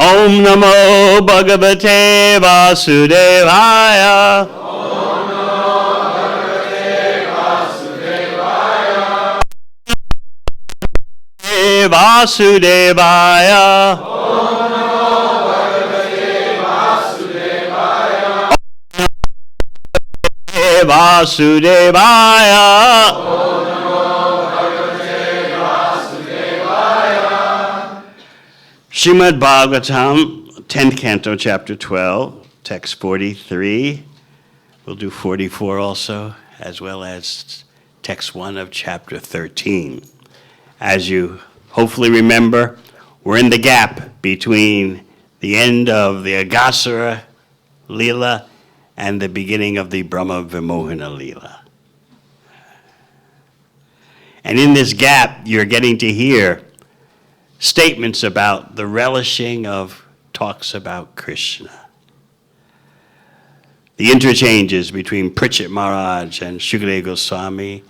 Om Namo Bhagavate Vasudevaya. Om Namo Bhagavate Vasudevaya. Vasudevaya. Om Namo Bhagavate Vasudevaya. Vasudevaya. Om Namo Bhagavate Vasudevaya. Srimad Bhagavatam, 10th Canto, Chapter 12, Text 43. We'll do 44 also, as well as Text 1 of Chapter 13. As you hopefully remember, we're in the gap between the end of the Aghasura Lila and the beginning of the Brahma Vimohana Lila. And in this gap, you're getting to hear statements about the relishing of talks about Krishna. The interchanges between Pritchett Maharaj and Shukadeva Goswami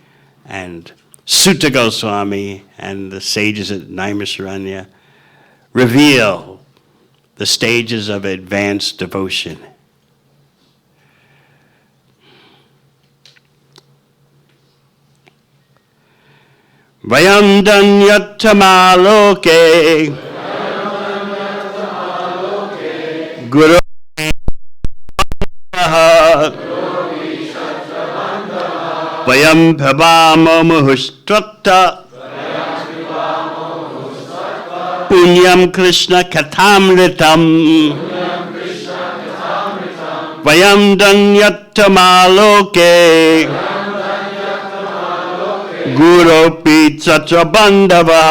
and Sutta Goswami and the sages at Naimisharanya reveal the stages of advanced devotion. Vayam danyattamaloke Guru Vayam pabamo muhustratta Punyam Krishna katamritam Vayam danyattamaloke Guru Pitsatra Bandhava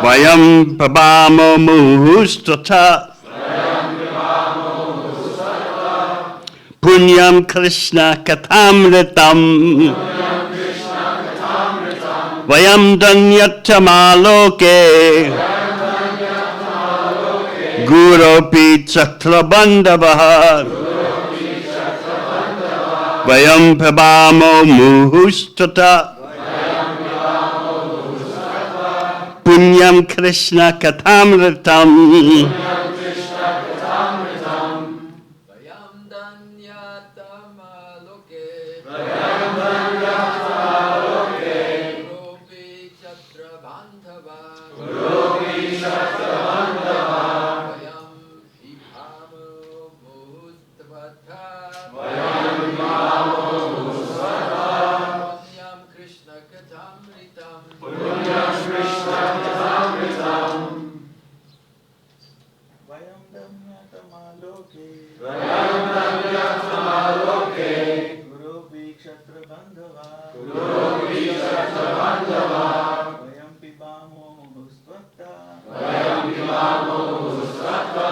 Vayam Pabamo Muhustata Punyam Krishna Katamritam Vayam Danyattamaloke Guru Pitsatra Bandhava Vayam pabamo muhustata Punyam Krishna katamritam Vayam danyattamaloke Guropi chatra bandhava Vayam ipamo muhustata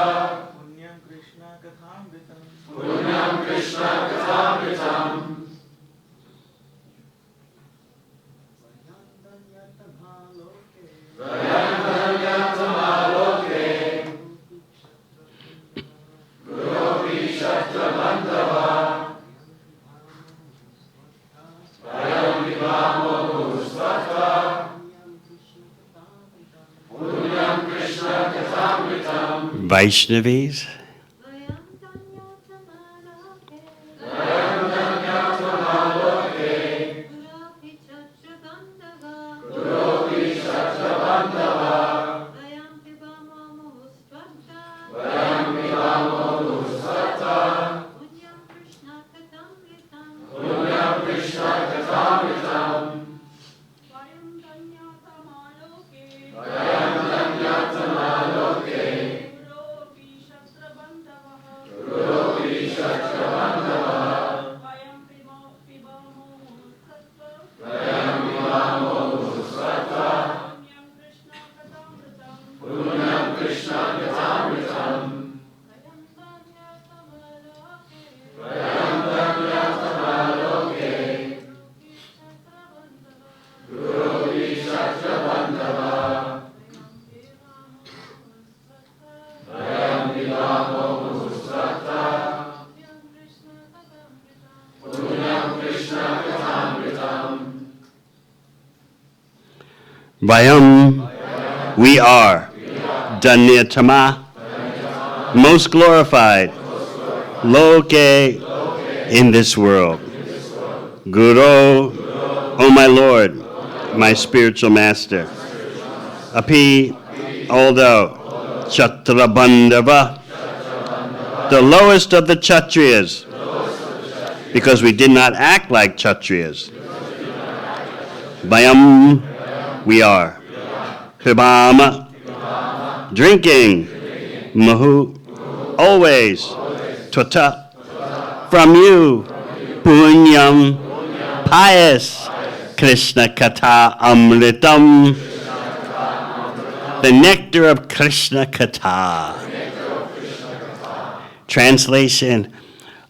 Punyam Krishna katamritam Vayam danyattamaloke Guru Vikshatra Bandhava Vayam pibamo muhustvata Punyam Krishna kathamritam Vaishnavis. Vayam, we are. Danyatama, most glorified, Loke, in this world. Guru, O my Lord, my spiritual master. Api, although, Chatrabandhava, the lowest of the Kshatriyas, because we did not act like Kshatriyas. Vayam, we are. Pibama, drinking. Mahu, always. Tota, from you. Punyam, pious. Krishna Katha Amritam, the nectar of Krishna Katha. Translation,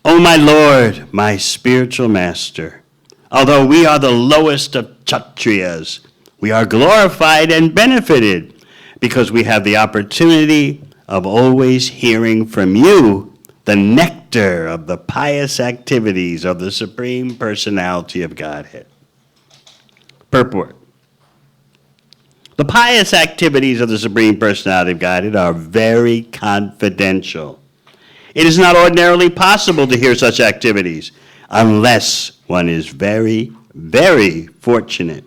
O my Lord, my spiritual master, although we are the lowest of Kshatriyas, we are glorified and benefited because we have the opportunity of always hearing from you the nectar of the pious activities of the Supreme Personality of Godhead. Purport. The pious activities of the Supreme Personality of Godhead are very confidential. It is not ordinarily possible to hear such activities unless one is very, very fortunate.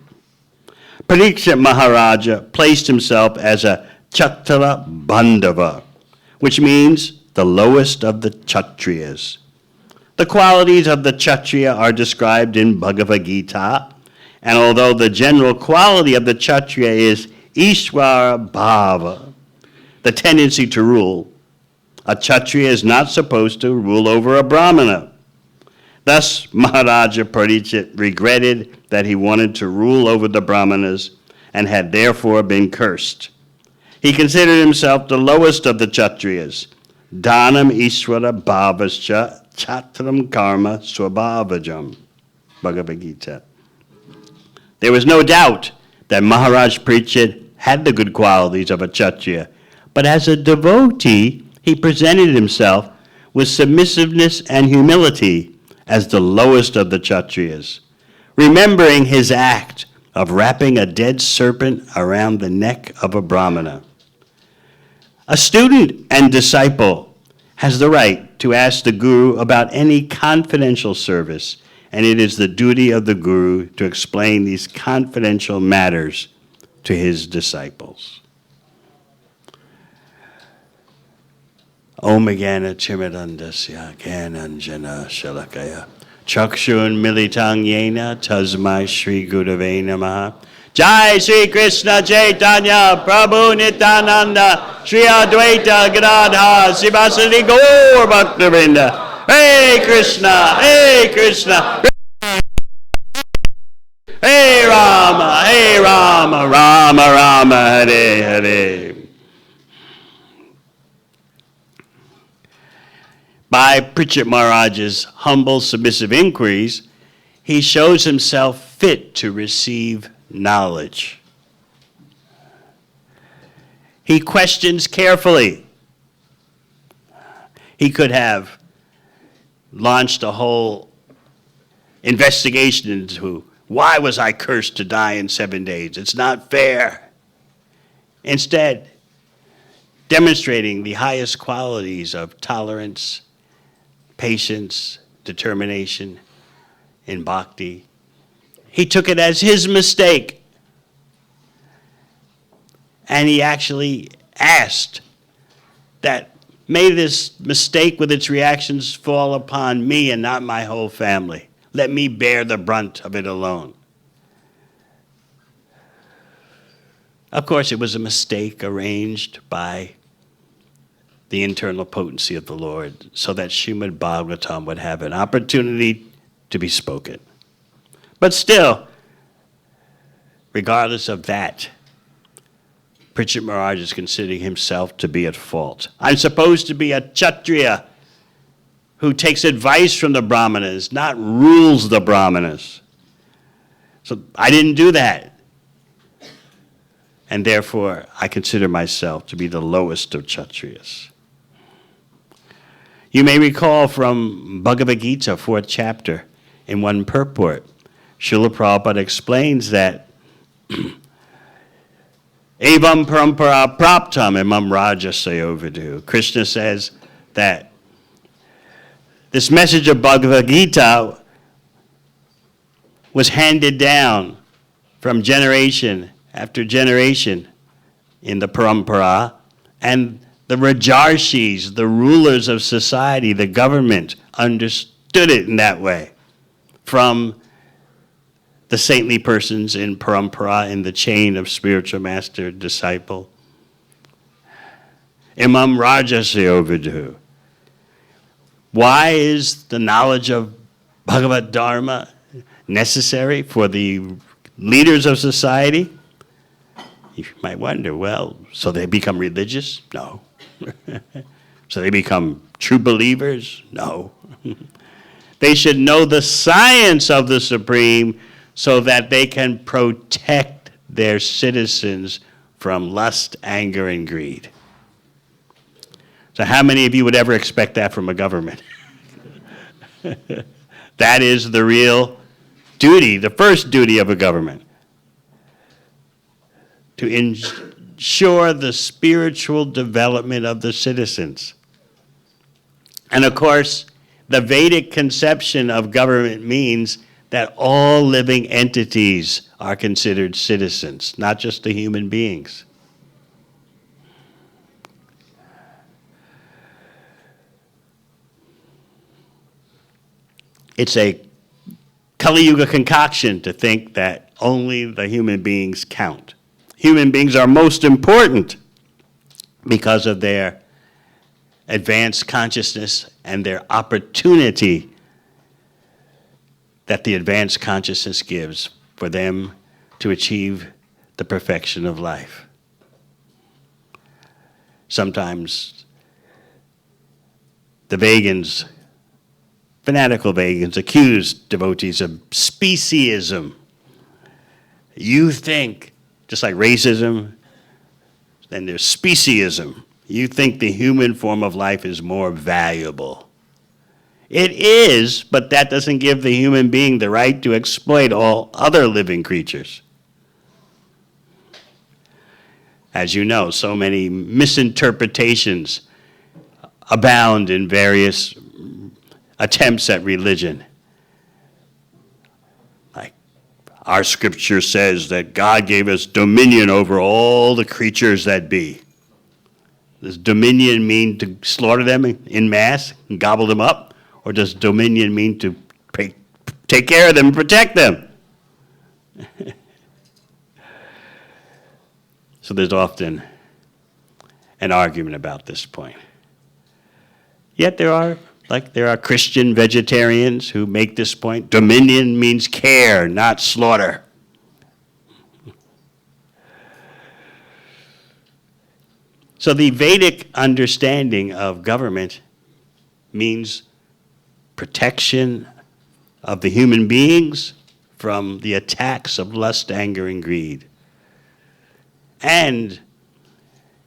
Parikshit Maharaja placed himself as a Chatra Bandhava, which means the lowest of the Kshatriyas. The qualities of the Kshatriya are described in Bhagavad Gita, and although the general quality of the Kshatriya is Ishvara Bhava, the tendency to rule, a Kshatriya is not supposed to rule over a Brahmana. Thus, Maharaja Parikshit regretted that he wanted to rule over the Brahmanas and had therefore been cursed. He considered himself the lowest of the Kshatriyas. Dhanam Ishvara Bhavascha Chatram Karma Swabhavajam. Bhagavad Gita. There was no doubt that Maharaj Parikshit had the good qualities of a Kshatriya, but as a devotee, he presented himself with submissiveness and humility as the lowest of the Kshatriyas, remembering his act of wrapping a dead serpent around the neck of a Brahmana. A student and disciple has the right to ask the Guru about any confidential service, and it is the duty of the Guru to explain these confidential matters to his disciples. Om Gana Chimadandasya Gananjana Shalakaya Chakshun Militang Yena Tasmai Shri Gurave Namaha. Jai Shri Krishna Chaitanya Prabhu Nityananda Shri Advaita Gadadha Sivasadi Gaur Bhaktivinoda. Hey Krishna, Hey Krishna, Hey Rama, Rama Rama, Hare Hare. By Parikshit Maharaj's humble, submissive inquiries, he shows himself fit to receive knowledge. He questions carefully. He could have launched a whole investigation into why was I cursed to die in 7 days? It's not fair. Instead, demonstrating the highest qualities of tolerance, patience, determination in bhakti. He took it as his mistake. And he actually asked that may this mistake with its reactions fall upon me and not my whole family. Let me bear the brunt of it alone. Of course, it was a mistake arranged by the internal potency of the Lord, so that Srimad Bhagavatam would have an opportunity to be spoken. But still, regardless of that, Parikshit Maharaj is considering himself to be at fault. I'm supposed to be a Kshatriya who takes advice from the Brahmanas, not rules the Brahmanas. So I didn't do that. And therefore, I consider myself to be the lowest of Kshatriyas. You may recall from Bhagavad Gita, 4th chapter, in one purport, Srila Prabhupada explains that Evam parampara praptam imam rajasya ovadu. Krishna says that this message of Bhagavad Gita was handed down from generation after generation in the parampara, and the Rajarshis, the rulers of society, the government, understood it in that way from the saintly persons in parampara, in the chain of spiritual master disciple. Imam Rajasya Vidhu. Why is the knowledge of Bhagavad Dharma necessary for the leaders of society? You might wonder, well, so they become religious? No. So they become true believers? No. They should know the science of the Supreme so that they can protect their citizens from lust, anger, and greed. So how many of you would ever expect that from a government? That is the real duty, the first duty of a government, to ensure the spiritual development of the citizens. And of course, the Vedic conception of government means that all living entities are considered citizens, not just the human beings. It's a Kali Yuga concoction to think that only the human beings count. Human beings are most important because of their advanced consciousness and their opportunity that the advanced consciousness gives for them to achieve the perfection of life. Sometimes the Vegans, fanatical Vegans, accuse devotees of speciesism. You think, just like racism, then there's speciesism. You think the human form of life is more valuable. It is, but that doesn't give the human being the right to exploit all other living creatures. As you know, so many misinterpretations abound in various attempts at religion. Like, our scripture says that God gave us dominion over all the creatures that be. Does dominion mean to slaughter them in mass and gobble them up? Or does dominion mean to take care of them and protect them? So there's often an argument about this point. Yet there are Christian vegetarians who make this point. Dominion means care, not slaughter. So the Vedic understanding of government means protection of the human beings from the attacks of lust, anger, and greed. And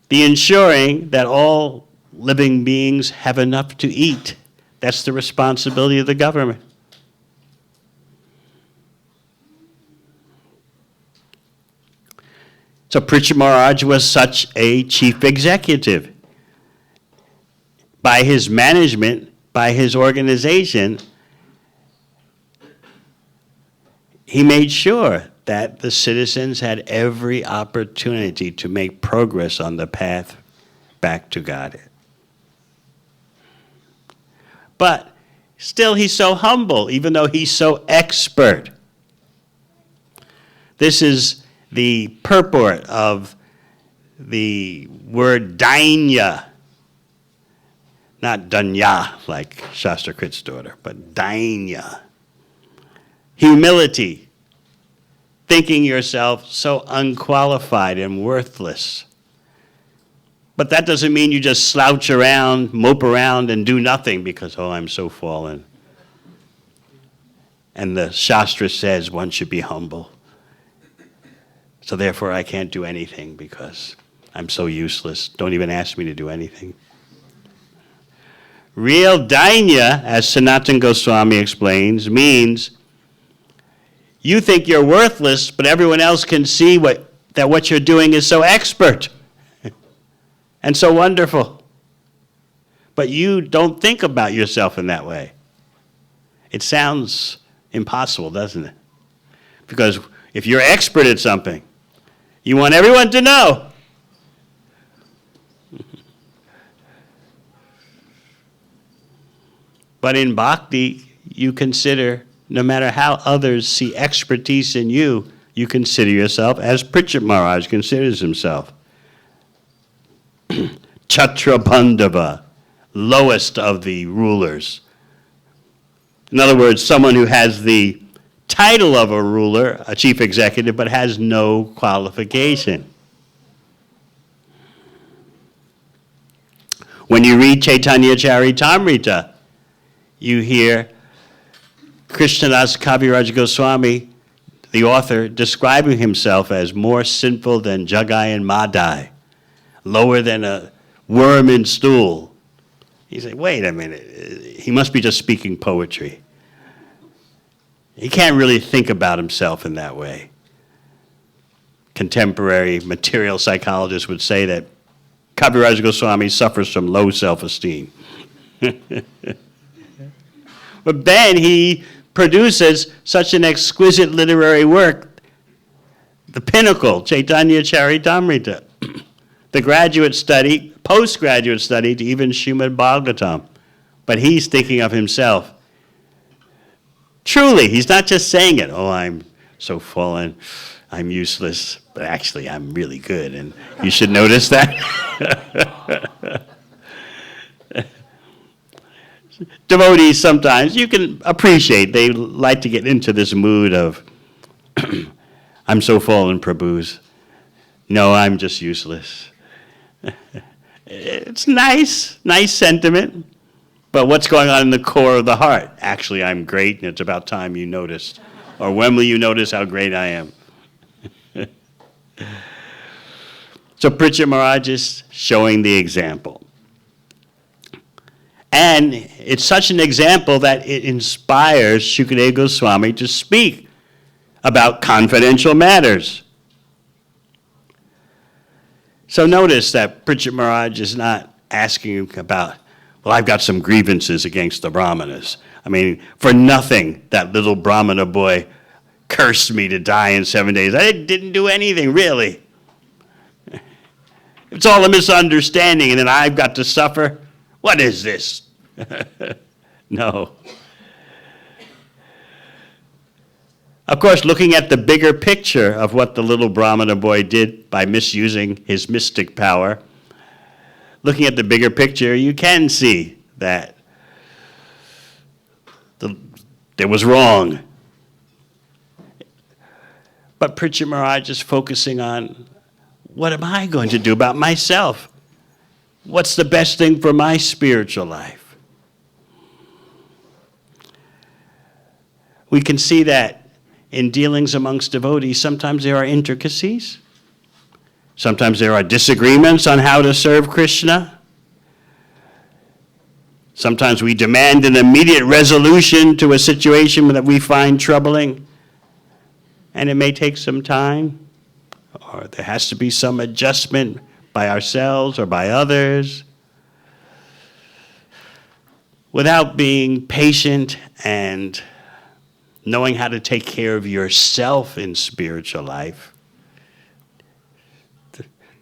the ensuring that all living beings have enough to eat. That's the responsibility of the government. So Pritchard Maharaj was such a chief executive. By his management, by his organization, he made sure that the citizens had every opportunity to make progress on the path back to God. But still, he's so humble, even though he's so expert. This is the purport of the word dainya. Not danya, like Shastrakrit's daughter, but dainya. Humility. Thinking yourself so unqualified and worthless. But that doesn't mean you just slouch around, mope around, and do nothing because, oh, I'm so fallen. And the Shastra says one should be humble. So therefore I can't do anything because I'm so useless. Don't even ask me to do anything. Real dainya, as Sanatana Goswami explains, means you think you're worthless, but everyone else can see what that what you're doing is so expert and so wonderful. But you don't think about yourself in that way. It sounds impossible, doesn't it? Because if you're expert at something, you want everyone to know. But in bhakti, you consider, no matter how others see expertise in you, you consider yourself, as Pritchett Maharaj considers himself, Chhatrabandhava, lowest of the rulers. In other words, someone who has the title of a ruler, a chief executive, but has no qualification. When you read Chaitanya Charitamrita, you hear Krishnadas Kaviraj Goswami, the author, describing himself as more sinful than Jagai and Madai, lower than a worm in stool. You say, wait a minute, he must be just speaking poetry. He can't really think about himself in that way. Contemporary material psychologists would say that Kaviraj Goswami suffers from low self-esteem. But then he produces such an exquisite literary work, the pinnacle, Chaitanya Charitamrita, the graduate study, postgraduate study to even Srimad Bhagavatam. But he's thinking of himself. Truly, he's not just saying it, oh, I'm so fallen, I'm useless, but actually I'm really good, and you should notice that. Devotees sometimes, you can appreciate, they like to get into this mood of, I'm so fallen, Prabhus. No, I'm just useless. It's nice sentiment, but what's going on in the core of the heart? Actually, I'm great, and it's about time you noticed. Or when will you notice how great I am? So Pritchett Maharaj is showing the example. And it's such an example that it inspires Shukadeva Goswami to speak about confidential matters. So notice that Pritchett Maharaj is not asking about, well, I've got some grievances against the Brahmanas. I mean, for nothing, that little Brahmana boy cursed me to die in 7 days. I didn't do anything, really. It's all a misunderstanding, and then I've got to suffer. What is this? No. Of course, looking at the bigger picture of what the little Brahmana boy did by misusing his mystic power, looking at the bigger picture, you can see that it was wrong. But Pritchett Maharaj is focusing on, what am I going to do about myself? What's the best thing for my spiritual life? We can see that in dealings amongst devotees, sometimes there are intricacies. Sometimes there are disagreements on how to serve Krishna. Sometimes we demand an immediate resolution to a situation that we find troubling, and it may take some time, or there has to be some adjustment by ourselves or by others. Without being patient and knowing how to take care of yourself in spiritual life,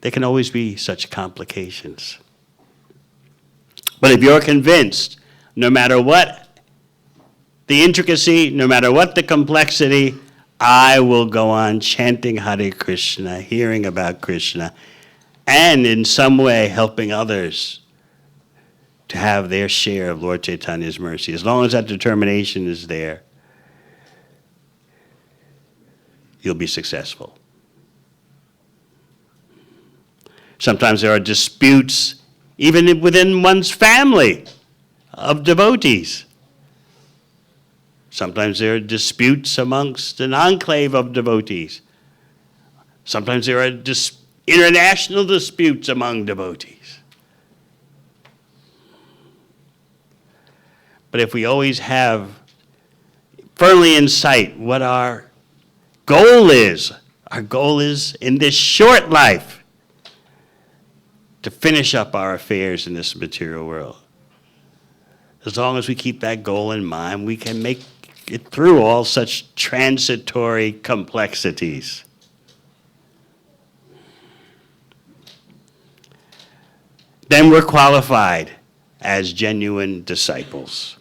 there can always be such complications. But if you're convinced, no matter what the intricacy, no matter what the complexity, I will go on chanting Hare Krishna, hearing about Krishna, and in some way helping others to have their share of Lord Chaitanya's mercy. As long as that determination is there, you'll be successful. Sometimes there are disputes, even within one's family of devotees. Sometimes there are disputes amongst an enclave of devotees. Sometimes there are international disputes among devotees. But if we always have firmly in sight what our goal is, Our goal is, in this short life, to finish up our affairs in this material world. As long as we keep that goal in mind, we can make it through all such transitory complexities. Then we're qualified as genuine disciples.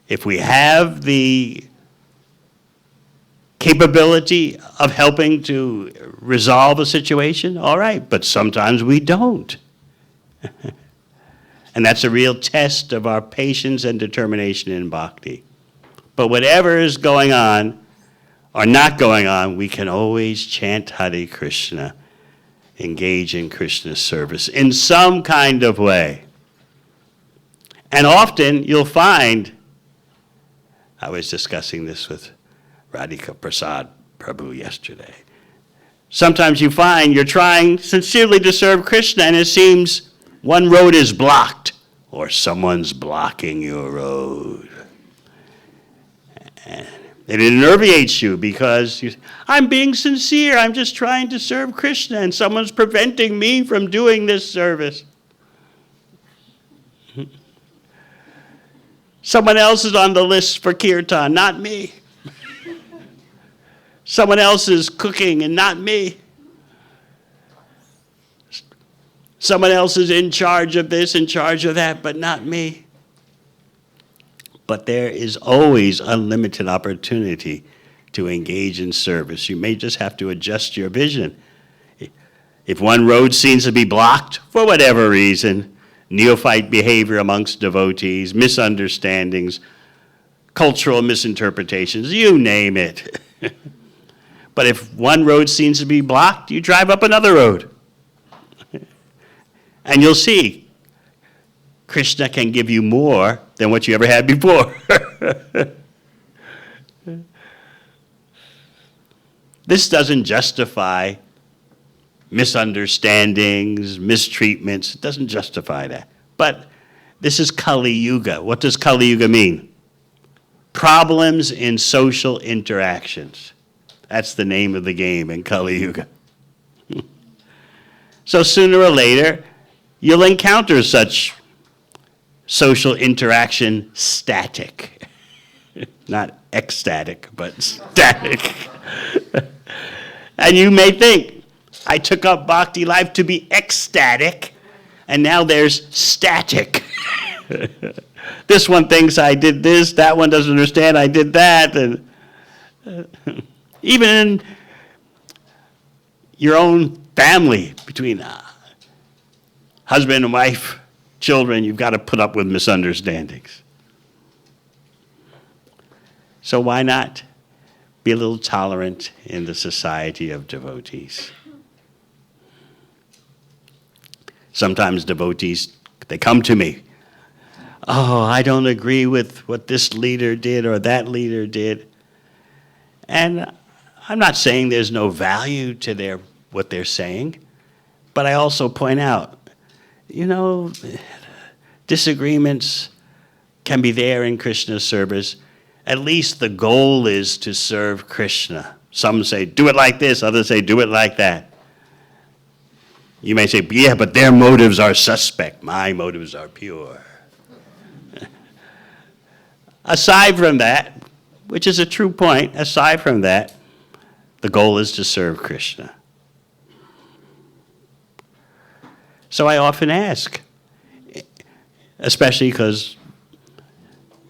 If we have the capability of helping to resolve a situation, all right, but sometimes we don't. And that's a real test of our patience and determination in bhakti. But whatever is going on or not going on, we can always chant Hare Krishna, engage in Krishna's service in some kind of way. And often you'll find, I was discussing this with Radhika Prasad Prabhu yesterday. Sometimes you find you're trying sincerely to serve Krishna and it seems one road is blocked or someone's blocking your road. And it enervates you because I'm being sincere. I'm just trying to serve Krishna and someone's preventing me from doing this service. Someone else is on the list for kirtan, not me. Someone else is cooking and not me. Someone else is in charge of this, in charge of that, but not me. But there is always unlimited opportunity to engage in service. You may just have to adjust your vision. If one road seems to be blocked for whatever reason, neophyte behavior amongst devotees, misunderstandings, cultural misinterpretations, you name it. But if one road seems to be blocked, you drive up another road. And you'll see, Krishna can give you more than what you ever had before. This doesn't justify misunderstandings, mistreatments. It doesn't justify that. But this is Kali Yuga. What does Kali Yuga mean? Problems in social interactions. That's the name of the game in Kali Yuga. So sooner or later, you'll encounter such social interaction static. Not ecstatic, but static. And you may think, I took up bhakti life to be ecstatic, and now there's static. This one thinks I did this, that one doesn't understand I did that. And even in your own family, between husband and wife, children, you've got to put up with misunderstandings. So why not be a little tolerant in the society of devotees? Sometimes devotees, they come to me. Oh, I don't agree with what this leader did or that leader did. And I'm not saying there's no value to what they're saying, but I also point out, disagreements can be there in Krishna's service. At least the goal is to serve Krishna. Some say, do it like this. Others say, do it like that. You may say, yeah, but their motives are suspect. My motives are pure. Aside from that, which is a true point, aside from that, the goal is to serve Krishna. So I often ask, especially because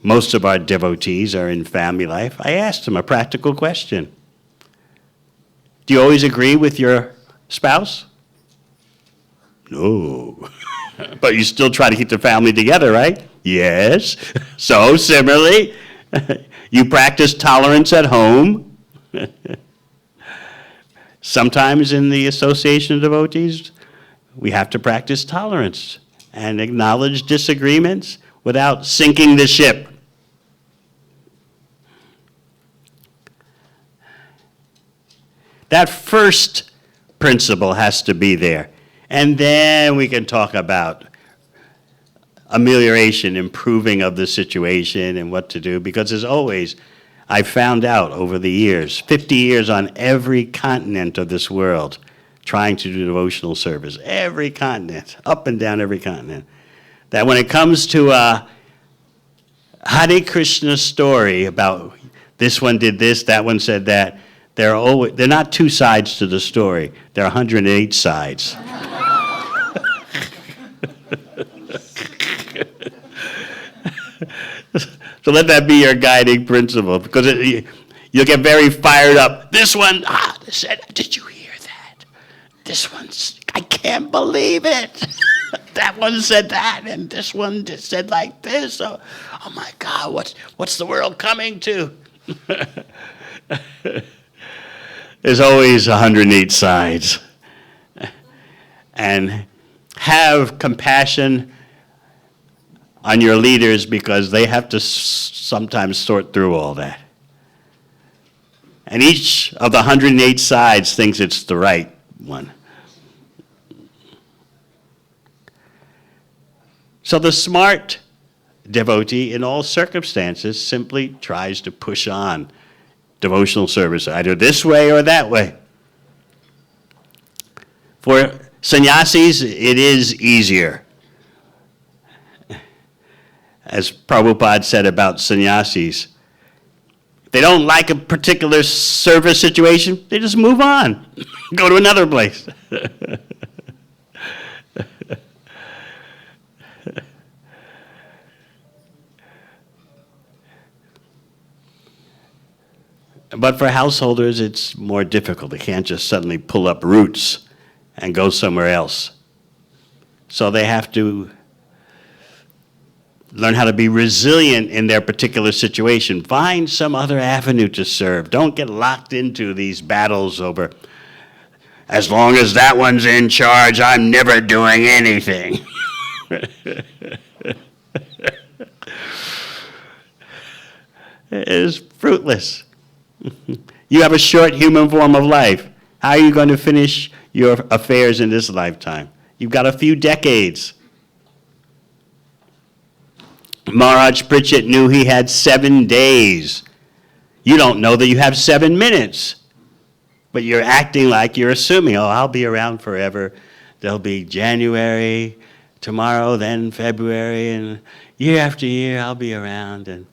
most of our devotees are in family life, I ask them a practical question. Do you always agree with your spouse? No. But you still try to keep the family together, right? Yes. So similarly, you practice tolerance at home. Sometimes in the association of devotees, we have to practice tolerance and acknowledge disagreements without sinking the ship. That first principle has to be there. And then we can talk about amelioration, improving of the situation and what to do, because there's always I found out over the years, 50 years on every continent of this world, trying to do devotional service, every continent, up and down every continent, that when it comes to a Hare Krishna story about this one did this, that one said that, they're not two sides to the story. There are 108 sides. So let that be your guiding principle, because you'll get very fired up. This one said, did you hear that? This one's, I can't believe it. That one said that, and this one said like this. Oh my God, what's the world coming to? There's always 108 sides. And have compassion on your leaders, because they have to sometimes sort through all that. And each of the 108 sides thinks it's the right one. So the smart devotee in all circumstances simply tries to push on devotional service, either this way or that way. For sannyasis, it is easier. As Prabhupada said about sannyasis, if they don't like a particular service situation, they just move on, go to another place. But for householders, it's more difficult. They can't just suddenly pull up roots and go somewhere else. So they have to learn how to be resilient in their particular situation. Find some other avenue to serve. Don't get locked into these battles over, as long as that one's in charge, I'm never doing anything. It is fruitless. You have a short human form of life. How are you going to finish your affairs in this lifetime? You've got a few decades. Maharaj Pritchett knew he had 7 days. You don't know that you have 7 minutes, but you're acting like you're assuming, oh, I'll be around forever. There'll be January, tomorrow, then February, and year after year I'll be around. And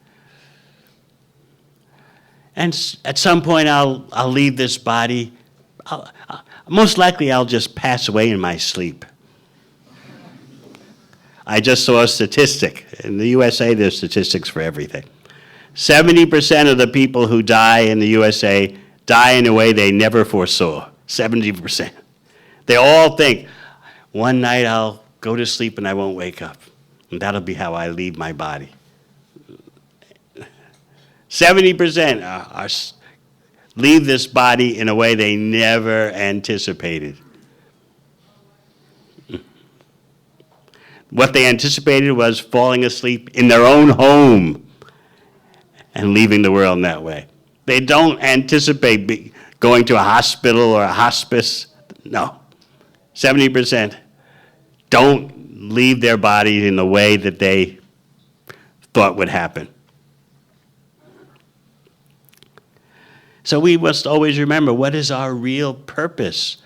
at some point I'll leave this body. Most likely I'll just pass away in my sleep. I just saw a statistic. In the USA, there's statistics for everything. 70% of the people who die in the USA die in a way they never foresaw. 70%. They all think, one night I'll go to sleep and I won't wake up. And that'll be how I leave my body. 70% leave this body in a way they never anticipated. What they anticipated was falling asleep in their own home and leaving the world in that way. They don't anticipate going to a hospital or a hospice. No. 70% don't leave their bodies in the way that they thought would happen. So we must always remember, what is our real purpose?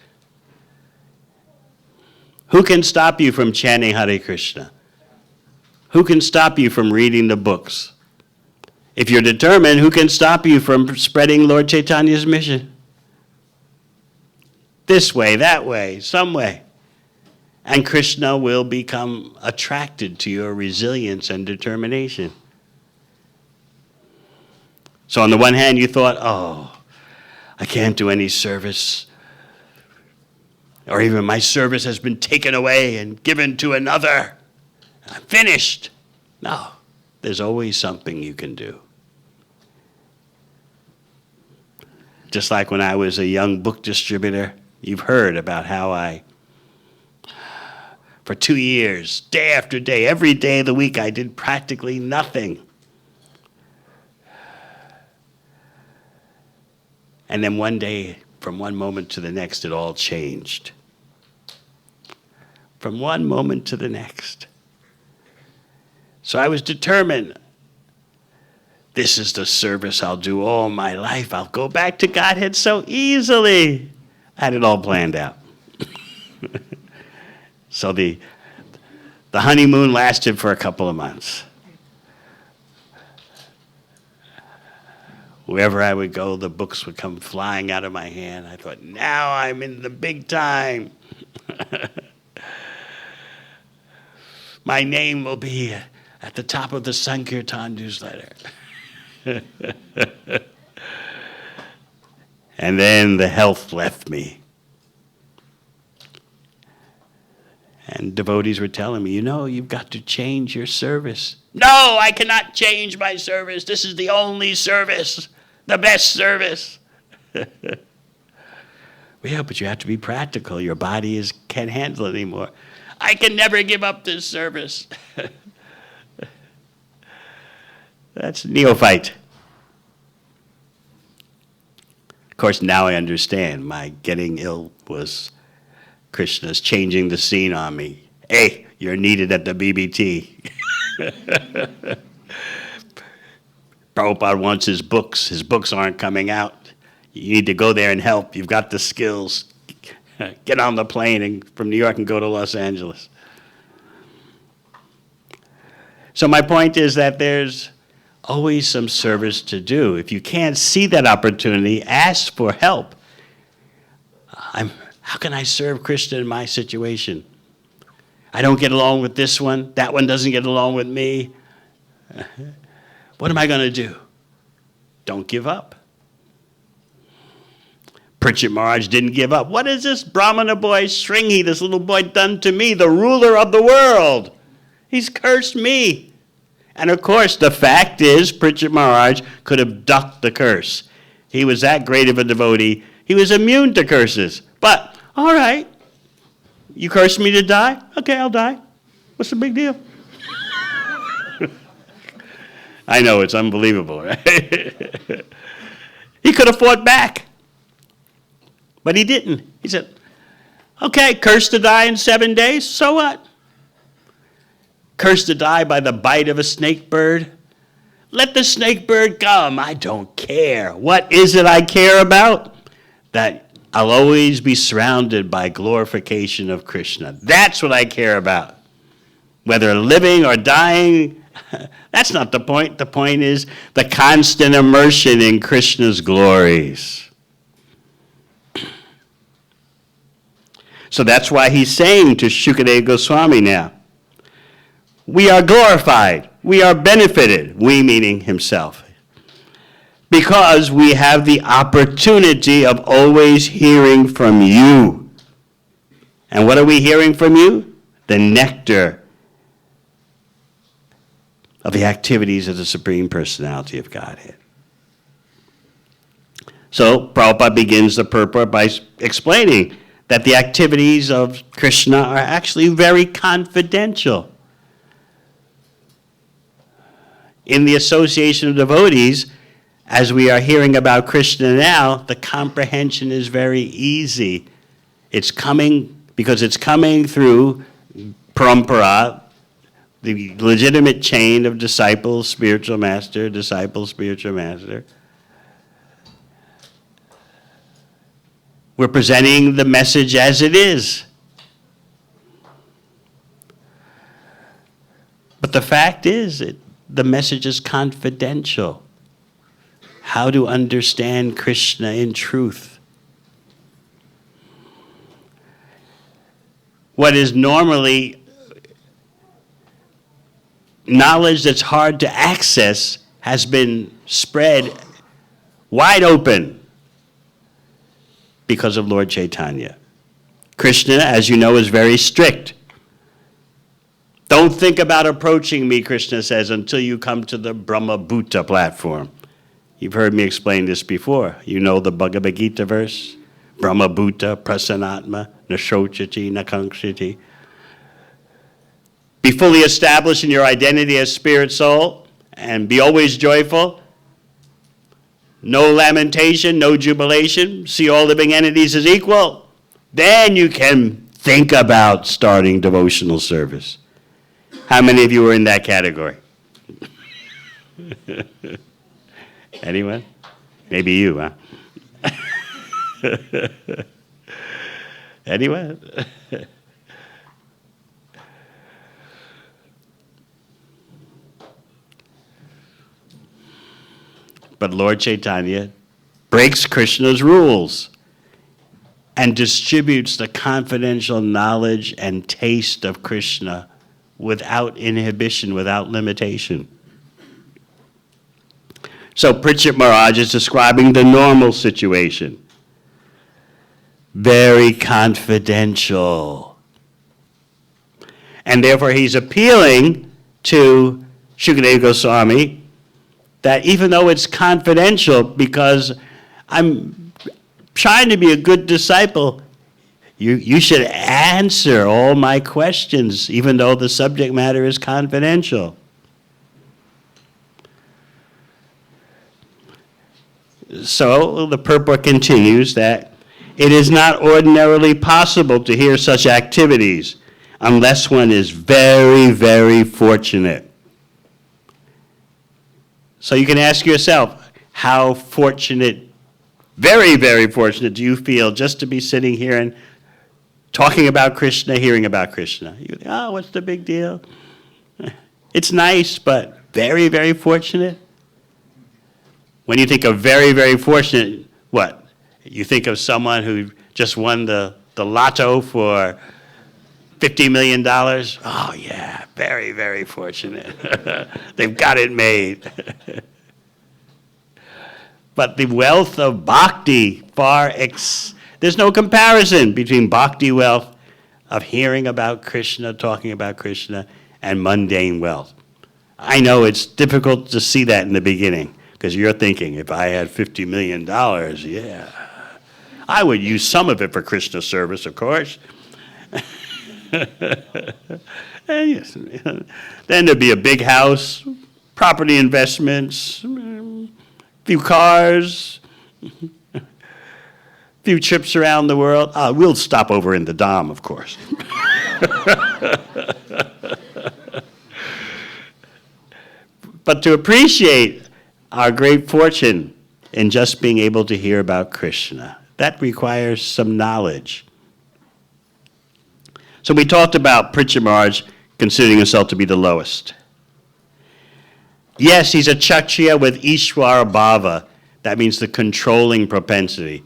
Who can stop you from chanting Hare Krishna? Who can stop you from reading the books? If you're determined, who can stop you from spreading Lord Chaitanya's mission? This way, that way, some way. And Krishna will become attracted to your resilience and determination. So on the one hand, you thought, oh, I can't do any service. Or even my service has been taken away and given to another. I'm finished. No, there's always something you can do. Just like when I was a young book distributor, you've heard about how for 2 years, day after day, every day of the week, I did practically nothing. And then one day, from one moment to the next, it all changed. From one moment to the next. So I was determined This is the service I'll do all my life. I'll go back to Godhead so easily. I had it all planned out. So the honeymoon lasted for a couple of months. Wherever I would go, the books would come flying out of my hand. I thought, now I'm in the big time. My name will be at the top of the Sankirtan newsletter. And then the health left me. And devotees were telling me, you've got to change your service. No, I cannot change my service. This is the only service, the best service. Yeah, but you have to be practical. Your body can't handle it anymore. I can never give up this service. That's neophyte. Of course, now I understand. My getting ill was Krishna's changing the scene on me. Hey, you're needed at the BBT. Prabhupada wants his books. His books aren't coming out. You need to go there and help. You've got the skills. Get on the plane from New York and go to Los Angeles. So my point is that there's always some service to do. If you can't see that opportunity, ask for help. How can I serve Krishna in my situation? I don't get along with this one. That one doesn't get along with me. What am I going to do? Don't give up. Pritchett Maharaj didn't give up. What is this Brahmana boy, Shringi, this little boy, done to me, the ruler of the world? He's cursed me. And of course, the fact is, Pritchett Maharaj could have ducked the curse. He was that great of a devotee. He was immune to curses. But, all right, you cursed me to die? Okay, I'll die. What's the big deal? I know, it's unbelievable, right? He could have fought back. But he didn't. He said, okay, cursed to die in 7 days, so what? Cursed to die by the bite of a snake bird? Let the snake bird come. I don't care. What is it I care about? That I'll always be surrounded by glorification of Krishna. That's what I care about. Whether living or dying, that's not the point. The point is the constant immersion in Krishna's glories. So that's why he's saying to Shukadeva Goswami now, we are glorified, we are benefited, we meaning himself, because we have the opportunity of always hearing from you. And what are we hearing from you? The nectar of the activities of the Supreme Personality of Godhead. So Prabhupada begins the purport by explaining that the activities of Krishna are actually very confidential. In the association of devotees, as we are hearing about Krishna now, the comprehension is very easy. It's coming, because it's coming through parampara, the legitimate chain of disciple, spiritual master, disciple, spiritual master. We're presenting the message as it is. But the fact is, the message is confidential. How to understand Krishna in truth. What is normally knowledge that's hard to access has been spread wide open because of Lord Chaitanya. Krishna, as you know, is very strict. Don't think about approaching me, Krishna says, until you come to the Brahma Bhuta platform. You've heard me explain this before. You know the Bhagavad Gita verse? Brahma Bhuta prasanatma nashochati nakankshati. Be fully established in your identity as spirit soul and be always joyful. No lamentation, no jubilation. See all living entities as equal. Then you can think about starting devotional service. How many of you are in that category? Anyone? Maybe you, huh? Anyone? But Lord Chaitanya breaks Krishna's rules and distributes the confidential knowledge and taste of Krishna without inhibition, without limitation. So Pritchett Maharaj is describing the normal situation. Very confidential. And therefore he's appealing to Shukadeva Goswami that even though it's confidential, because I'm trying to be a good disciple, you should answer all my questions, even though the subject matter is confidential. So the purport continues that it is not ordinarily possible to hear such activities unless one is very, very fortunate. So you can ask yourself, how fortunate, very, very fortunate do you feel just to be sitting here and talking about Krishna, hearing about Krishna? You think, oh, what's the big deal? It's nice, but very, very fortunate. When you think of very, very fortunate, what? You think of someone who just won the lotto for $50 million? Oh, yeah, very, very fortunate. They've got it made. But the wealth of bhakti there's no comparison between bhakti wealth of hearing about Krishna, talking about Krishna, and mundane wealth. I know it's difficult to see that in the beginning, because you're thinking, if I had $50 million, yeah, I would use some of it for Krishna service, of course. And yes, then there'd be a big house, property investments, few cars, few trips around the world. We'll stop over in the Dom, of course. But to appreciate our great fortune in just being able to hear about Krishna, that requires some knowledge. So we talked about Pritchett Maharaj considering himself to be the lowest. Yes, he's a Kshatriya with Ishvara Bhava. That means the controlling propensity.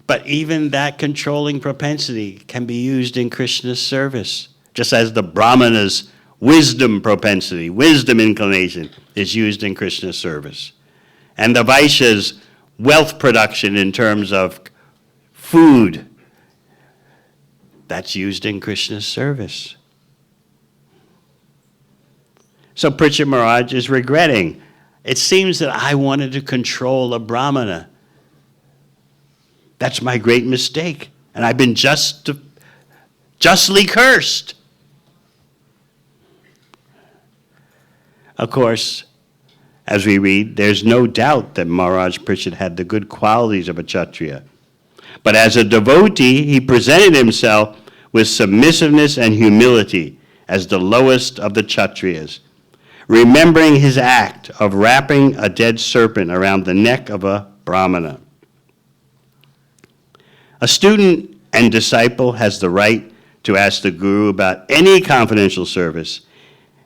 But even that controlling propensity can be used in Krishna's service, just as the Brahmana's wisdom propensity, wisdom inclination, is used in Krishna's service. And the Vaishya's wealth production in terms of food, that's used in Krishna's service. So Pritchett Maharaj is regretting. It seems that I wanted to control a Brahmana. That's my great mistake. And I've been justly cursed. Of course, as we read, there's no doubt that Maharaj Pritchett had the good qualities of a Kshatriya. But as a devotee, he presented himself with submissiveness and humility as the lowest of the Kshatriyas, remembering his act of wrapping a dead serpent around the neck of a Brahmana. A student and disciple has the right to ask the Guru about any confidential service,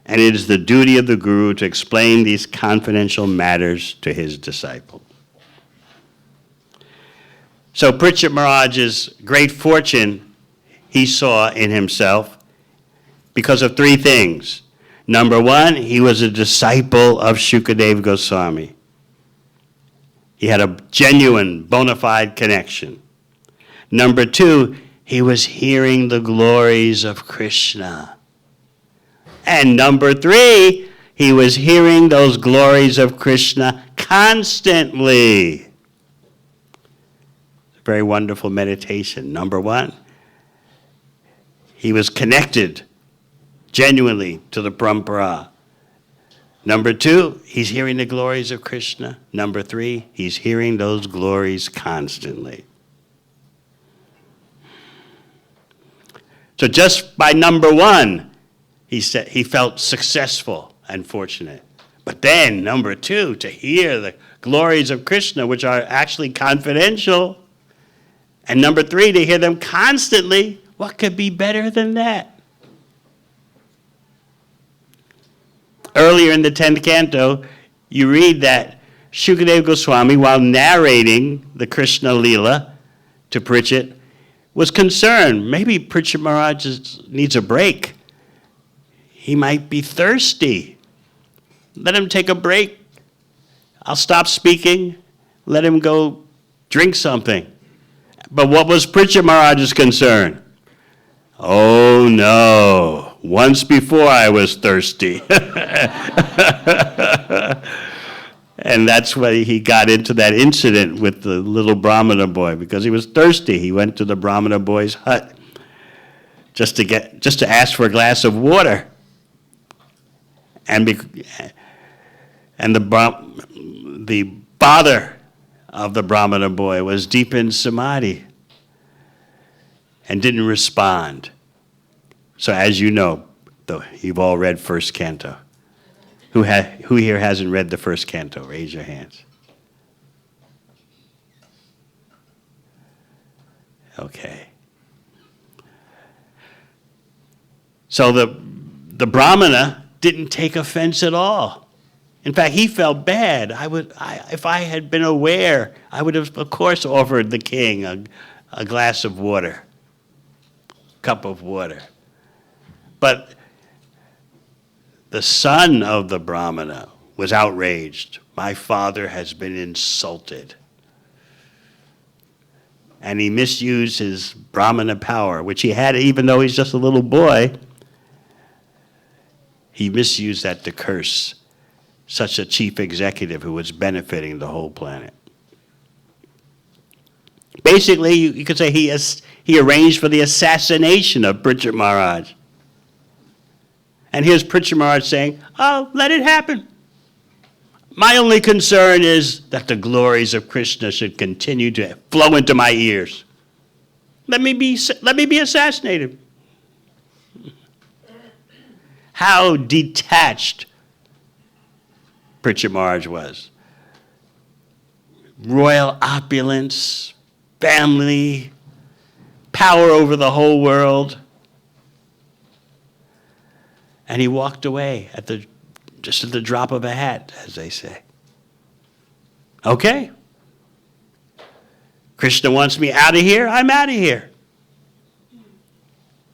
and it is the duty of the Guru to explain these confidential matters to his disciple. So Pritchett Maharaj's great fortune he saw in himself because of three things. Number one, he was a disciple of Shukadeva Goswami. He had a genuine, bona fide connection. Number two, he was hearing the glories of Krishna. And number three, he was hearing those glories of Krishna constantly. Very wonderful meditation. Number one, he was connected genuinely to the Parampara. Number two, he's hearing the glories of Krishna. Number three, he's hearing those glories constantly. So just by number one, he felt successful and fortunate. But then, number two, to hear the glories of Krishna, which are actually confidential. And number three, to hear them constantly. What could be better than that? Earlier in the 10th canto, you read that Shukadeva Goswami, while narrating the Krishna Lila to Pritchett, was concerned. Maybe Pritchett Maharaj needs a break. He might be thirsty. Let him take a break. I'll stop speaking. Let him go drink something. But what was Pritchett Maharaj's concern? Oh no, once before I was thirsty. And that's why he got into that incident with the little Brahmana boy, because he was thirsty. He went to the Brahmana boy's hut just to ask for a glass of water. And the father of the Brahmana boy was deep in samadhi and didn't respond. So as you know, though, you've all read first canto. Who here hasn't read the first canto? Raise your hands. Okay. So the Brahmana didn't take offense at all. In fact, he felt bad. If I had been aware, I would have, of course, offered the king a glass of water, cup of water. But the son of the Brahmana was outraged. My father has been insulted. And he misused his Brahmana power, which he had even though he's just a little boy. He misused that to curse such a chief executive who was benefiting the whole planet. Basically, you could say he arranged for the assassination of Pritchett Maharaj. And here's Pritchett Maharaj saying, oh, let it happen. My only concern is that the glories of Krishna should continue to flow into my ears. Let me be assassinated. How detached Pritchett Maharaj was. Royal opulence, family, power over the whole world. And he walked away just at the drop of a hat, as they say. Okay. Krishna wants me out of here, I'm out of here.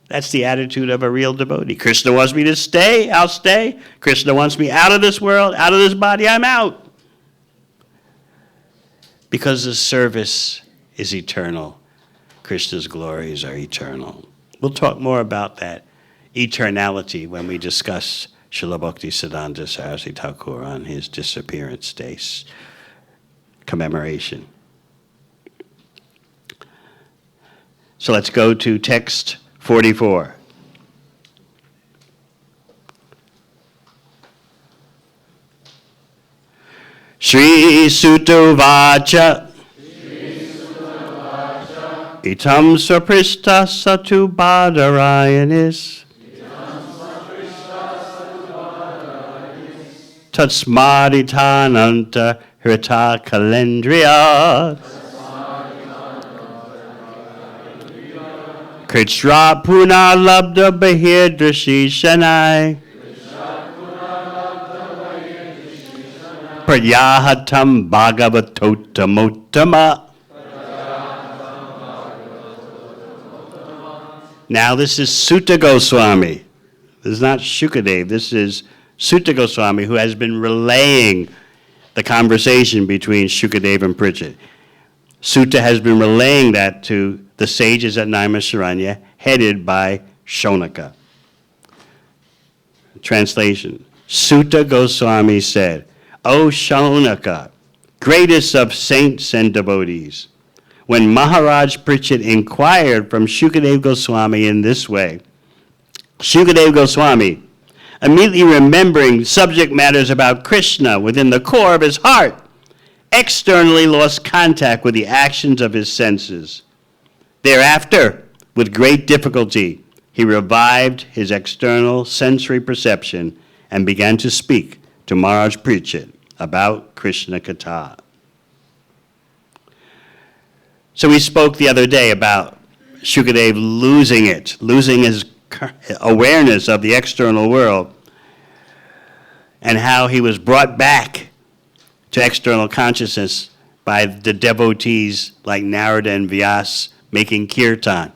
That's the attitude of a real devotee. Krishna wants me to stay, I'll stay. Krishna wants me out of this world, out of this body, I'm out. Because the service is eternal. Krishna's glories are eternal. We'll talk more about that eternality when we discuss Srila Bhakti Siddhanta Saraswati Thakur on his disappearance days commemoration. So let's go to text 44. Shri Sutavacha Itam Saprishta Satu Badarayanis Tatsmaditananta Hrita Kalendriya Kritra Puna Labda Bahirdrashi Shanai Pryahatam Bhagavatotamotama. Now this is Sutta Goswami. This is not Shukadev. This is Sutta Goswami, who has been relaying the conversation between Shukadev and Pritchett. Sutta has been relaying that to the sages at Naimisharanya, headed by Shonaka. Translation. Sutta Goswami said, O Shonaka, greatest of saints and devotees, when Maharaj Pritchett inquired from Shukadev Goswami in this way, Shukadev Goswami, immediately remembering subject matters about Krishna within the core of his heart, externally lost contact with the actions of his senses. Thereafter, with great difficulty, he revived his external sensory perception and began to speak to Maharaj Pritchett about Krishna Katha. So we spoke the other day about Shukadev losing his awareness of the external world, and how he was brought back to external consciousness by the devotees like Narada and Vyas making kirtan.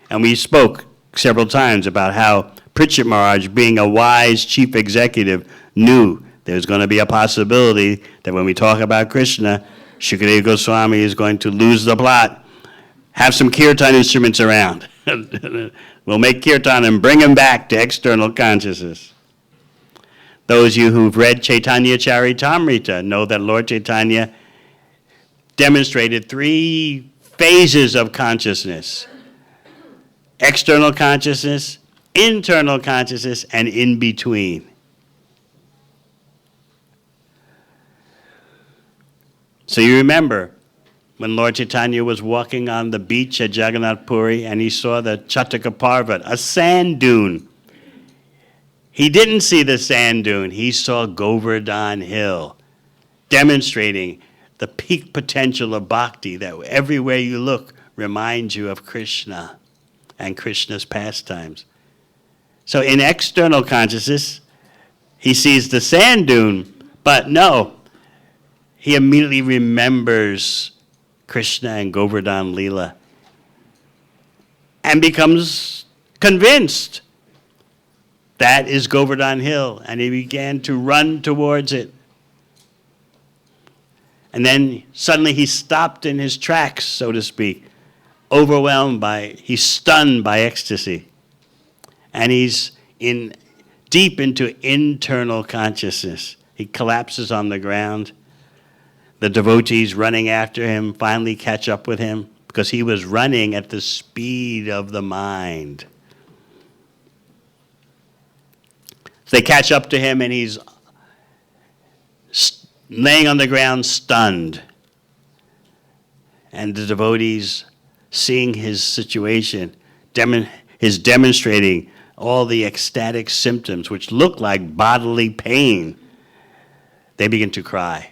And we spoke several times about how Pritchett Maharaj, being a wise chief executive, knew there's going to be a possibility that when we talk about Krishna, Shukadeva Goswami is going to lose the plot. Have some kirtan instruments around. We'll make kirtan and bring him back to external consciousness. Those of you who've read Chaitanya Charitamrita know that Lord Chaitanya demonstrated 3 phases of consciousness: external consciousness, internal consciousness, and in between. So you remember when Lord Chaitanya was walking on the beach at Jagannath Puri and he saw the Chataka Parvat, a sand dune. He didn't see the sand dune, he saw Govardhan Hill, demonstrating the peak potential of bhakti that everywhere you look reminds you of Krishna and Krishna's pastimes. So in external consciousness, he sees the sand dune, but no, he immediately remembers Krishna and Govardhan Lila and becomes convinced that is Govardhan Hill, and he began to run towards it. And then suddenly he stopped in his tracks, so to speak, he's stunned by ecstasy. And he's deep into internal consciousness. He collapses on the ground. The devotees running after him finally catch up with him because he was running at the speed of the mind. So they catch up to him and he's laying on the ground stunned. And the devotees, seeing his situation, is demonstrating all the ecstatic symptoms which look like bodily pain. They begin to cry.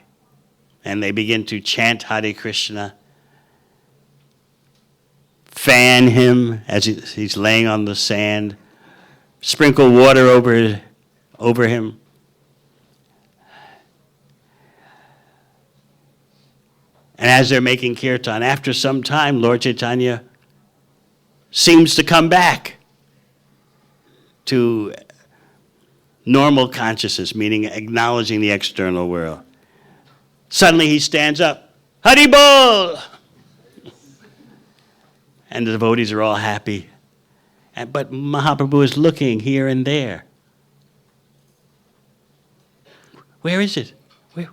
And they begin to chant Hare Krishna, fan him as he's laying on the sand, sprinkle water over him. And as they're making kirtan, after some time, Lord Chaitanya seems to come back to normal consciousness, meaning acknowledging the external world. Suddenly he stands up, Hari Bol! And the devotees are all happy. But Mahaprabhu is looking here and there. Where is it?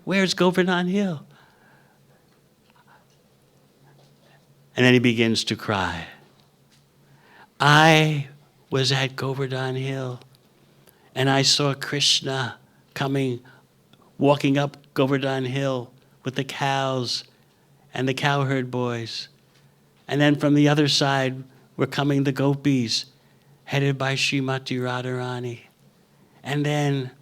Where's Govardhan Hill? And then he begins to cry. I was at Govardhan Hill, and I saw Krishna walking up Govardhan Hill with the cows and the cowherd boys. And then from the other side were coming the gopis, headed by Srimati Radharani. And then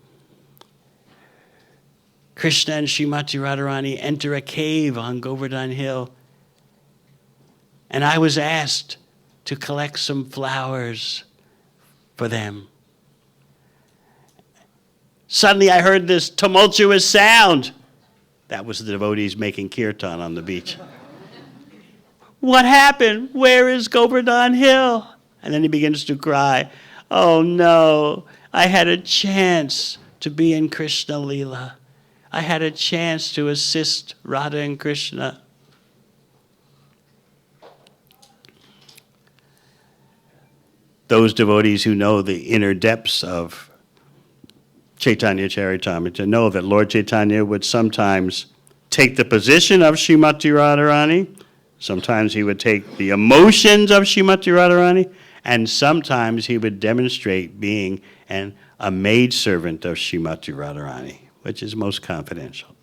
Krishna and Srimati Radharani enter a cave on Govardhan Hill. And I was asked to collect some flowers for them. Suddenly I heard this tumultuous sound. That was the devotees making kirtan on the beach. What happened? Where is Govardhan Hill? And then he begins to cry. Oh no, I had a chance to be in Krishna Lila. I had a chance to assist Radha and Krishna. Those devotees who know the inner depths of Chaitanya Charitamrita know that Lord Chaitanya would sometimes take the position of Srimati Radharani, sometimes he would take the emotions of Srimati Radharani, and sometimes he would demonstrate being a maidservant of Srimati Radharani, which is most confidential.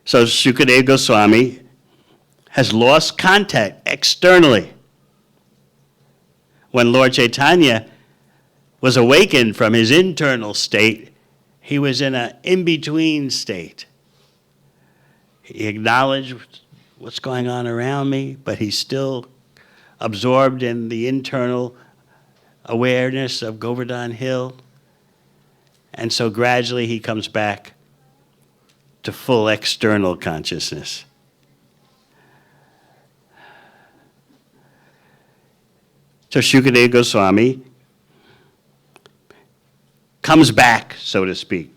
So Shukadeva Goswami has lost contact externally. When Lord Chaitanya was awakened from his internal state, he was in an in-between state. He acknowledged what's going on around me, but he's still absorbed in the internal awareness of Govardhan Hill. And so gradually he comes back to full external consciousness. So Shukadeva Goswami comes back, so to speak,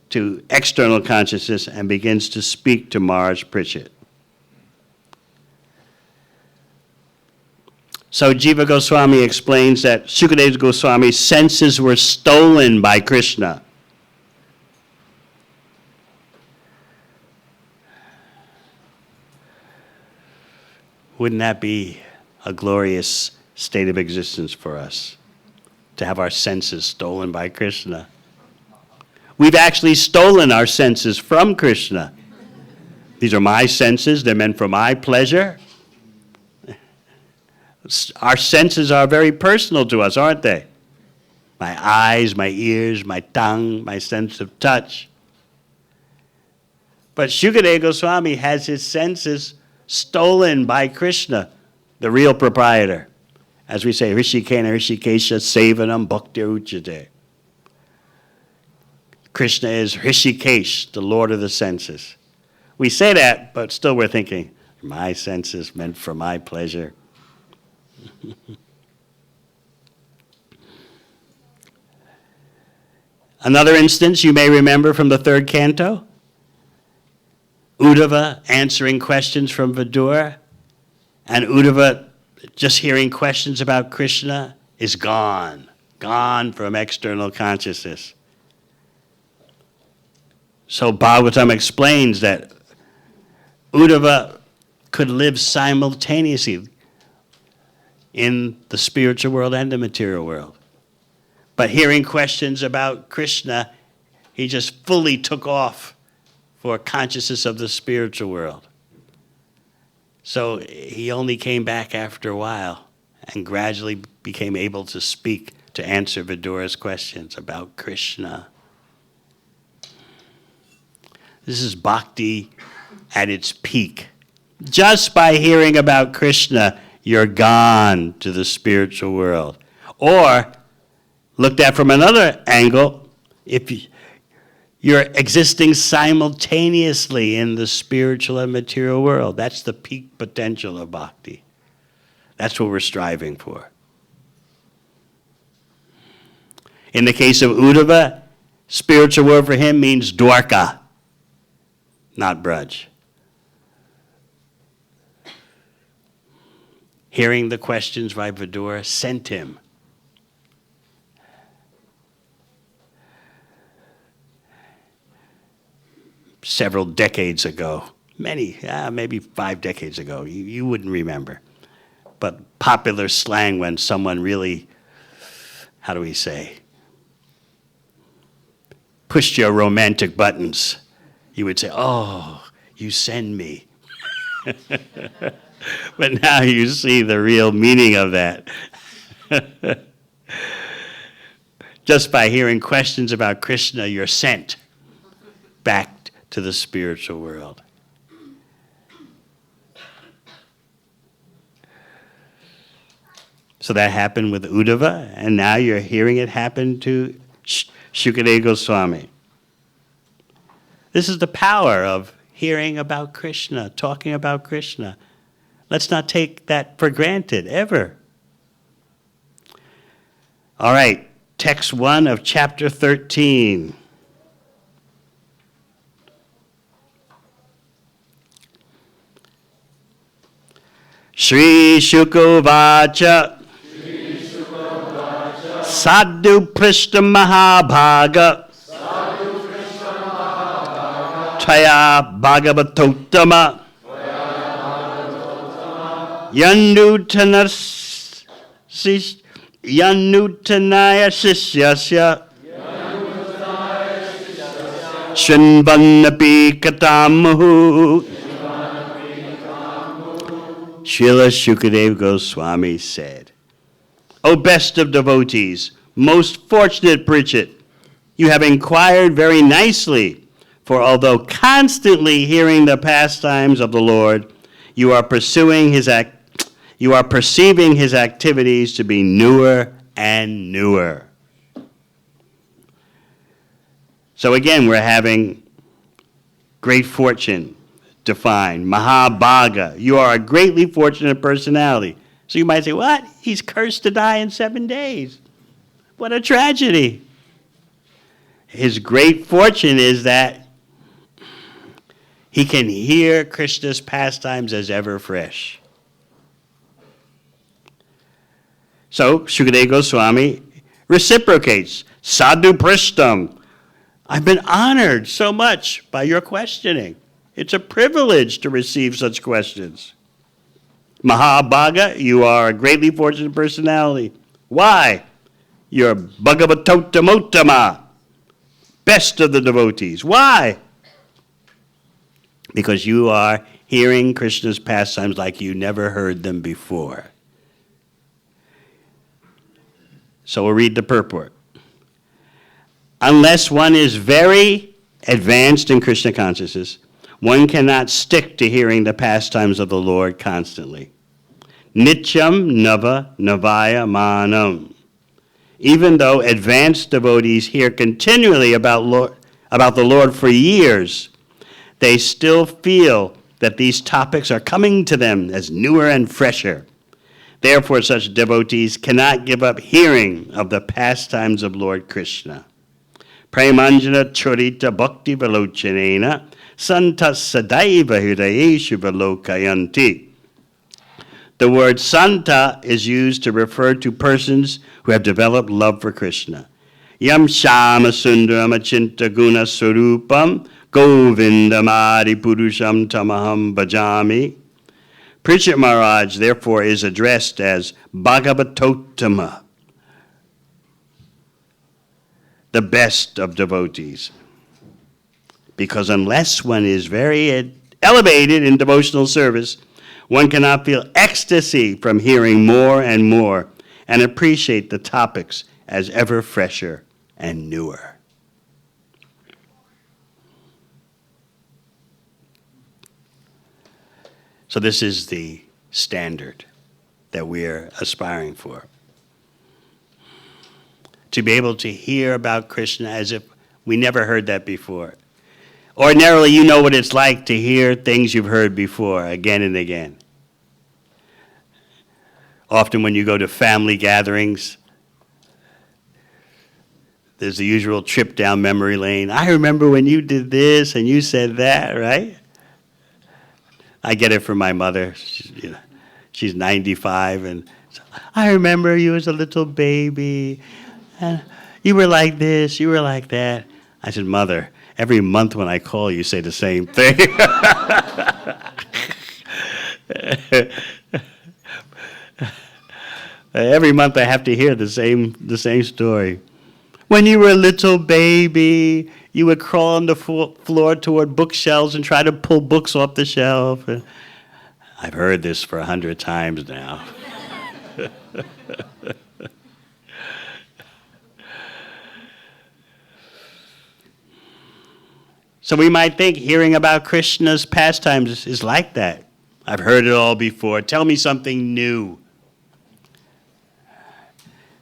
to external consciousness and begins to speak to Maharaj Pritchett. So Jiva Goswami explains that Shukadeva Goswami's senses were stolen by Krishna. Wouldn't that be a glorious state of existence for us, to have our senses stolen by Krishna? We've actually stolen our senses from Krishna. These are my senses, they're meant for my pleasure. Our senses are very personal to us, aren't they? My eyes, my ears, my tongue, my sense of touch. But Shukadeva Goswami has his senses stolen by Krishna, the real proprietor. As we say, Rishikena Rishikesha Sevanam Bhakti Uchate. Krishna is Rishikesh, the Lord of the senses. We say that, but still we're thinking, my senses meant for my pleasure. Another instance you may remember from the third canto, Uddhava answering questions from Vidura, and Uddhava just hearing questions about Krishna is gone from external consciousness. So Bhagavatam explains that Uddhava could live simultaneously in the spiritual world and the material world. But hearing questions about Krishna, he just fully took off for consciousness of the spiritual world. So he only came back after a while and gradually became able to speak, to answer Vidura's questions about Krishna. This is bhakti at its peak. Just by hearing about Krishna, you're gone to the spiritual world. Or, looked at from another angle, if you're existing simultaneously in the spiritual and material world, that's the peak potential of bhakti. That's what we're striving for. In the case of Uddhava, spiritual world for him means Dwarka, not Braj. Hearing the questions by Vidura sent him. Several decades ago, maybe 5 decades ago, you wouldn't remember. But popular slang when someone really, how do we say, pushed your romantic buttons, you would say, oh, you send me. But now you see the real meaning of that. Just by hearing questions about Krishna, you're sent back to the spiritual world. So that happened with Uddhava, and now you're hearing it happen to Shukadeva Goswami. This is the power of hearing about Krishna, talking about Krishna. Let's not take that for granted, ever. All right, text 1 of chapter 13. Shri Shukavacha Sadhu Prishta Mahabhaga Taya Bhagavatottama Yanutanaya Sishyasya Shinvannapi Katamuhu. Srila Shukadeva Goswami said, O best of devotees, Most fortunate Pritchett, you have inquired very nicely, for although constantly hearing the pastimes of the Lord, you are perceiving his activities to be newer and newer. So again, we're having great fortune defined. Mahabhaga, you are a greatly fortunate personality. So you might say, what? He's cursed to die in 7 days. What a tragedy. His great fortune is that he can hear Krishna's pastimes as ever fresh. So Shukadeva Goswami reciprocates. Sadhu Prishtam. I've been honored so much by your questioning. It's a privilege to receive such questions. Mahabhaga, you are a greatly fortunate personality. Why? You're Bhagavatottamottama, best of the devotees. Why? Because you are hearing Krishna's pastimes like you never heard them before. So we'll read the purport. Unless one is very advanced in Krishna consciousness, one cannot stick to hearing the pastimes of the Lord constantly. Nityam nava navaya manam. Even though advanced devotees hear continually about the Lord for years, they still feel that these topics are coming to them as newer and fresher. Therefore, such devotees cannot give up hearing of the pastimes of Lord Krishna. Premanjana chorita bhakti velochanena santas sadaiva hridayeshu velokayanti. The word santa is used to refer to persons who have developed love for Krishna. Yam shama sundaram achinta guna surupam govindamadi purusham tamaham bhajami. Pritchett Maharaj, therefore, is addressed as Bhagavatottama, the best of devotees. Because unless one is very elevated in devotional service, one cannot feel ecstasy from hearing more and more and appreciate the topics as ever fresher and newer. So this is the standard that we're aspiring for. To be able to hear about Krishna as if we never heard that before. Ordinarily, you know what it's like to hear things you've heard before again and again. Often when you go to family gatherings, there's the usual trip down memory lane. I remember when you did this and you said that, right? I get it from my mother. She's 95, and I remember you as a little baby, and you were like this, you were like that. I said, Mother, every month when I call, you say the same thing. Every month I have to hear the same story. When you were a little baby, you would crawl on the floor toward bookshelves and try to pull books off the shelf. I've heard this for 100 times now. So we might think hearing about Krishna's pastimes is like that. I've heard it all before. Tell me something new.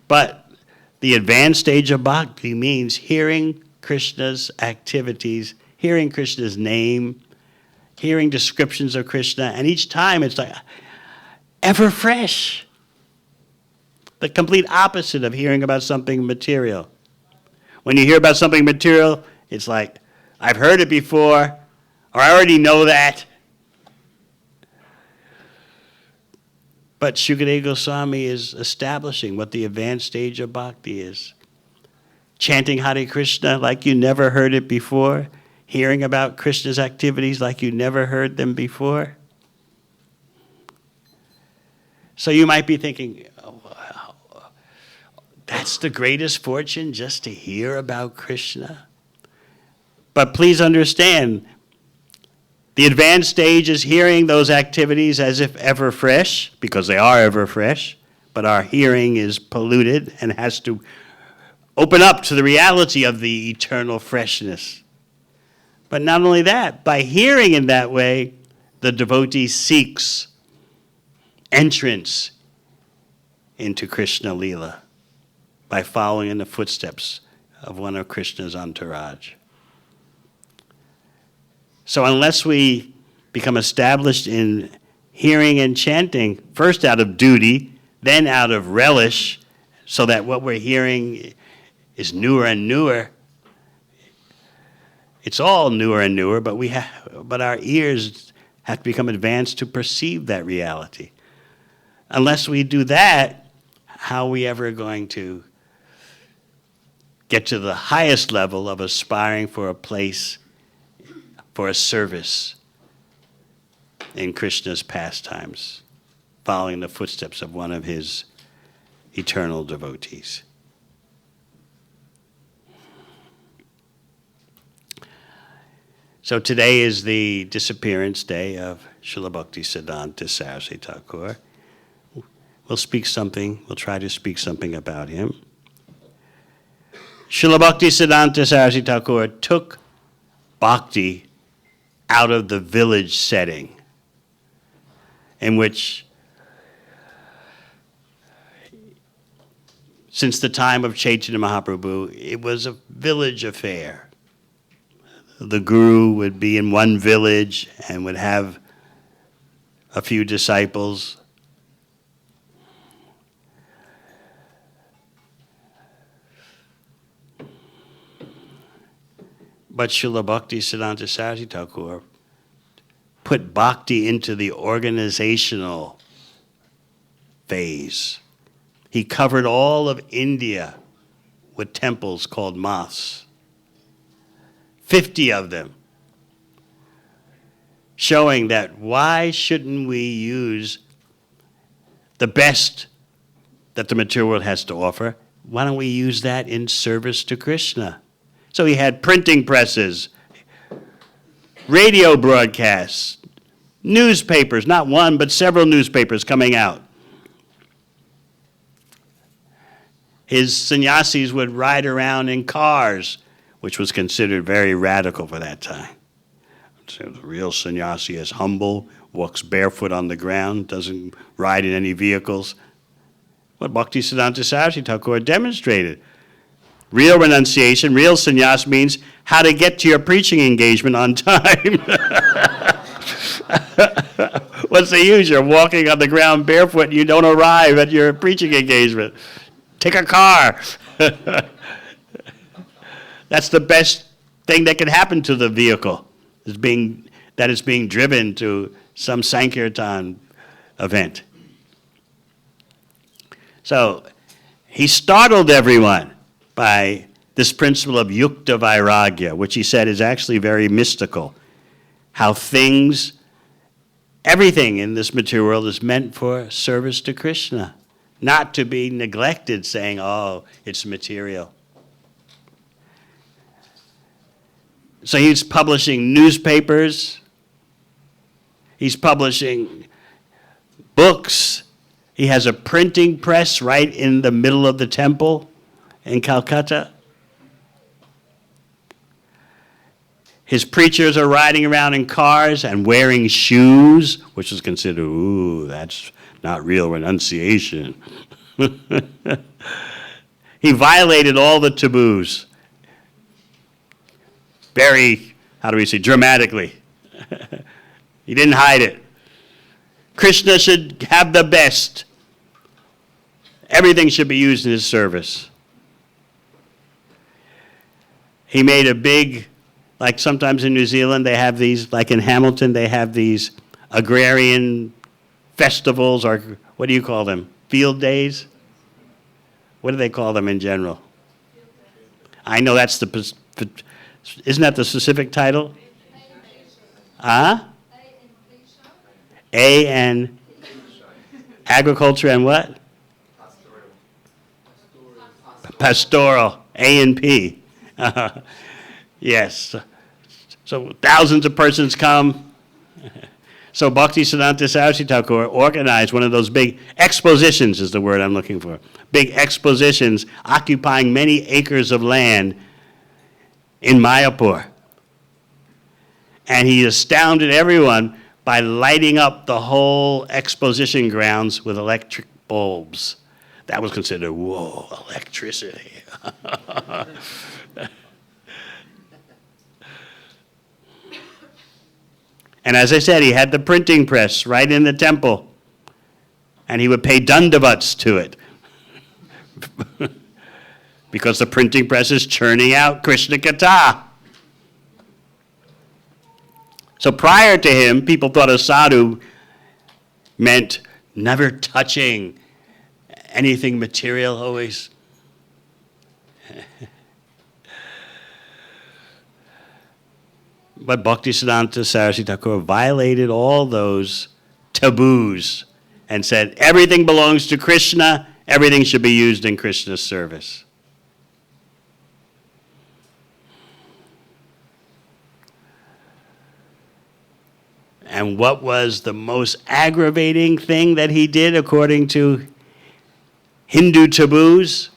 But the advanced stage of bhakti means hearing Krishna's activities, hearing Krishna's name, hearing descriptions of Krishna, and each time it's like ever fresh. The complete opposite of hearing about something material. When you hear about something material, it's like, I've heard it before, or I already know that. But Shukadeva Goswami is establishing what the advanced stage of bhakti is. Chanting Hare Krishna like you never heard it before, hearing about Krishna's activities like you never heard them before. So you might be thinking, oh, wow, that's the greatest fortune, just to hear about Krishna? But please understand, the advanced stage is hearing those activities as if ever fresh, because they are ever fresh, but our hearing is polluted and has to open up to the reality of the eternal freshness. But not only that, by hearing in that way, the devotee seeks entrance into Krishna Lila by following in the footsteps of one of Krishna's entourage. So unless we become established in hearing and chanting, first out of duty, then out of relish, so that what we're hearing is newer and newer. It's all newer and newer, but our ears have to become advanced to perceive that reality. Unless we do that, how are we ever going to get to the highest level of aspiring for a place, for a service in Krishna's pastimes, following the footsteps of one of his eternal devotees? So today is the disappearance day of Srila Bhaktisiddhanta Saraswati Thakur. We'll try to speak something about him. Srila Bhaktisiddhanta Saraswati Thakur took bhakti out of the village setting, in which, since the time of Chaitanya Mahaprabhu, it was a village affair. The guru would be in one village and would have a few disciples. But Srila Bhaktisiddhanta Saraswati Thakur put bhakti into the organizational phase. He covered all of India with temples called maths. 50 of them, showing that why shouldn't we use the best that the material world has to offer? Why don't we use that in service to Krishna? So he had printing presses, radio broadcasts, newspapers, not one, but several newspapers coming out. His sannyasis would ride around in cars, which was considered very radical for that time. So the real sannyasi is humble, walks barefoot on the ground, doesn't ride in any vehicles. What Bhaktisiddhanta Saraswati Thakur demonstrated. Real renunciation, real sannyas means how to get to your preaching engagement on time. What's the use? You're walking on the ground barefoot and you don't arrive at your preaching engagement. Take a car. That's the best thing that can happen to the vehicle, that is being driven to some Sankirtan event. So he startled everyone by this principle of yukta vairagya, which he said is actually very mystical. How everything in this material world is meant for service to Krishna, not to be neglected saying, oh, it's material. So he's publishing newspapers, he's publishing books, he has a printing press right in the middle of the temple in Calcutta. His preachers are riding around in cars and wearing shoes, which is considered, ooh, that's not real renunciation. He violated all the taboos. Very, dramatically. He didn't hide it. Krishna should have the best. Everything should be used in his service. He made a big, like sometimes in New Zealand they have these, like in Hamilton they have these agrarian festivals, or what do you call them? Field days? What do they call them in general? I know that's isn't that the specific title? A and agriculture and what? Pastoral. A and P. Yes. So thousands of persons come. So Bhaktisiddhanta Saraswati Thakur organized one of those big expositions, is the word I'm looking for. Big expositions occupying many acres of land in Mayapur. And he astounded everyone by lighting up the whole exposition grounds with electric bulbs. That was considered, whoa, electricity. And as I said, he had the printing press right in the temple. And he would pay dandavats to it. Because the printing press is churning out Krishna Katha. So prior to him, people thought a sadhu meant never touching anything material, always. But Bhaktisiddhanta Saraswati Thakur violated all those taboos and said everything belongs to Krishna, everything should be used in Krishna's service. And what was the most aggravating thing that he did according to Hindu taboos?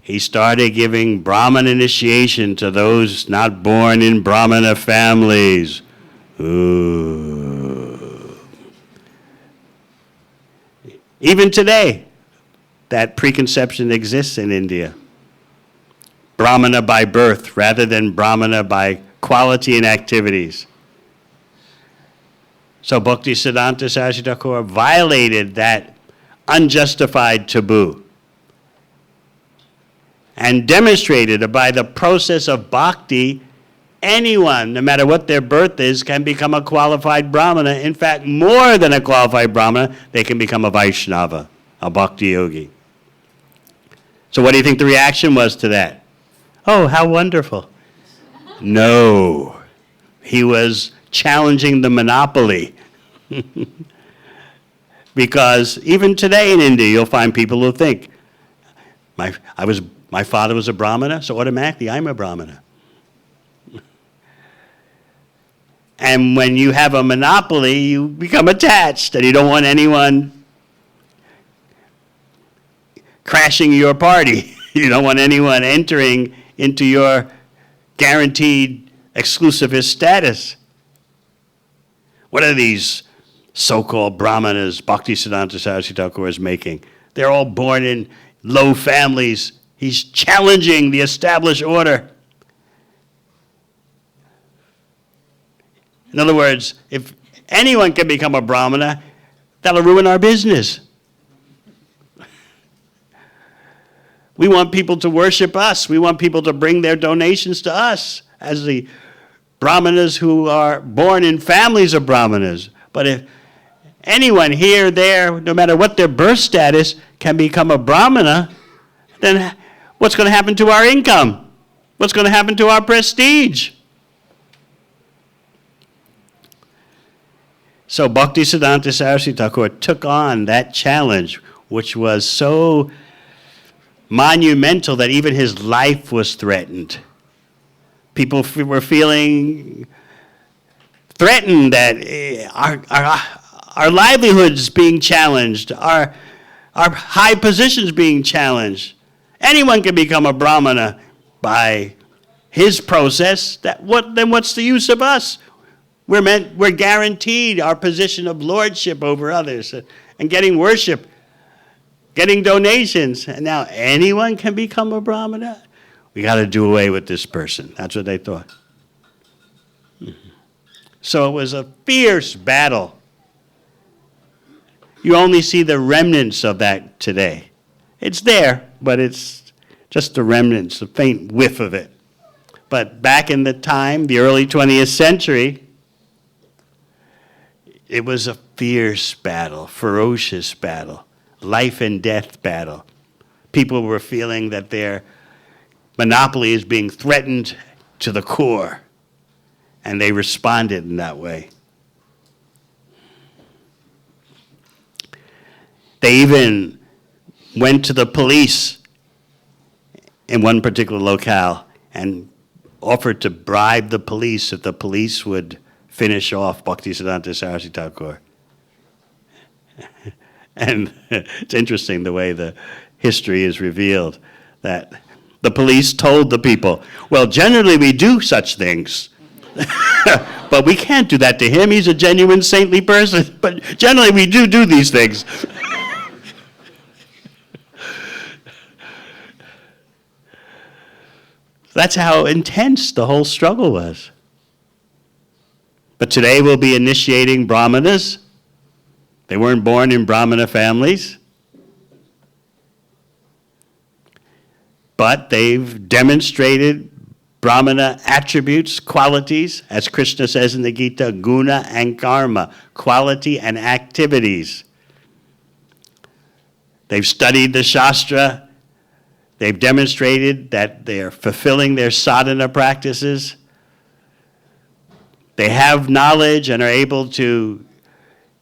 He started giving Brahman initiation to those not born in Brahmana families. Ooh. Even today, that preconception exists in India. Brahmana by birth rather than Brahmana by quality and activities. So Bhaktisiddhanta Saraswati Thakur violated that unjustified taboo and demonstrated that by the process of bhakti, anyone, no matter what their birth is, can become a qualified brahmana. In fact, more than a qualified brahmana, they can become a Vaishnava, a bhakti yogi. So what do you think the reaction was to that? Oh, how wonderful. No. He was challenging the monopoly. Because even today in India, you'll find people who think, my father was a brahmana, so automatically I'm a brahmana. And when you have a monopoly, you become attached, and you don't want anyone crashing your party. You don't want anyone entering into your guaranteed exclusivist status. What are these so-called brahmanas Bhaktisiddhanta Saraswati Thakur is making? They're all born in low families. He's challenging the established order. In other words, if anyone can become a brahmana, that'll ruin our business. We want people to worship us. We want people to bring their donations to us as the brahmanas who are born in families of brahmanas. But if anyone here, there, no matter what their birth status, can become a brahmana, then what's going to happen to our income? What's going to happen to our prestige? So Bhaktisiddhanta Saraswati Thakur took on that challenge, which was so monumental that even his life was threatened. People were feeling threatened that our livelihoods being challenged, our high positions being challenged. Anyone can become a brahmana by his process. Then what's the use of us? We're guaranteed our position of lordship over others and getting worship, getting donations. And now anyone can become a brahmana? We got to do away with this person. That's what they thought. So it was a fierce battle. You only see the remnants of that today. It's there, but it's just the remnants, a faint whiff of it. But back in the time, the early 20th century, it was a fierce battle, ferocious battle, life and death battle. People were feeling that their monopoly is being threatened to the core, and they responded in that way. They even went to the police in one particular locale and offered to bribe the police if the police would finish off Bhaktisiddhanta Saraswati Thakur. And it's interesting the way the history is revealed, that the police told the people, well, generally we do such things, but we can't do that to him. He's a genuine saintly person, but generally we do these things. That's how intense the whole struggle was. But today we'll be initiating Brahmanas. They weren't born in Brahmana families, but they've demonstrated Brahmana attributes, qualities, as Krishna says in the Gita, guna and karma, quality and activities. They've studied the Shastra. They've demonstrated that they are fulfilling their sadhana practices. They have knowledge and are able to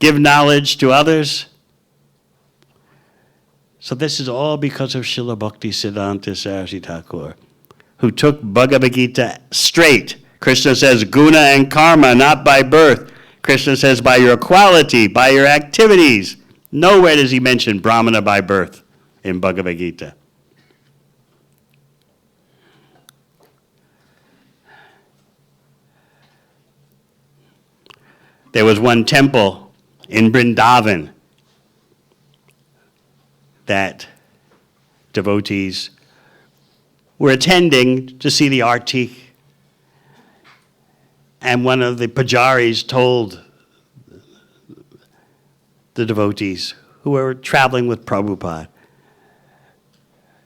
give knowledge to others. So this is all because of Srila Bhaktisiddhanta Saraswati Thakur, who took Bhagavad Gita straight. Krishna says guna and karma, not by birth. Krishna says by your quality, by your activities. Nowhere does he mention Brahmana by birth in Bhagavad Gita. There was one temple in Vrindavan that devotees were attending to see the arti, and one of the pujaris told the devotees who were traveling with Prabhupada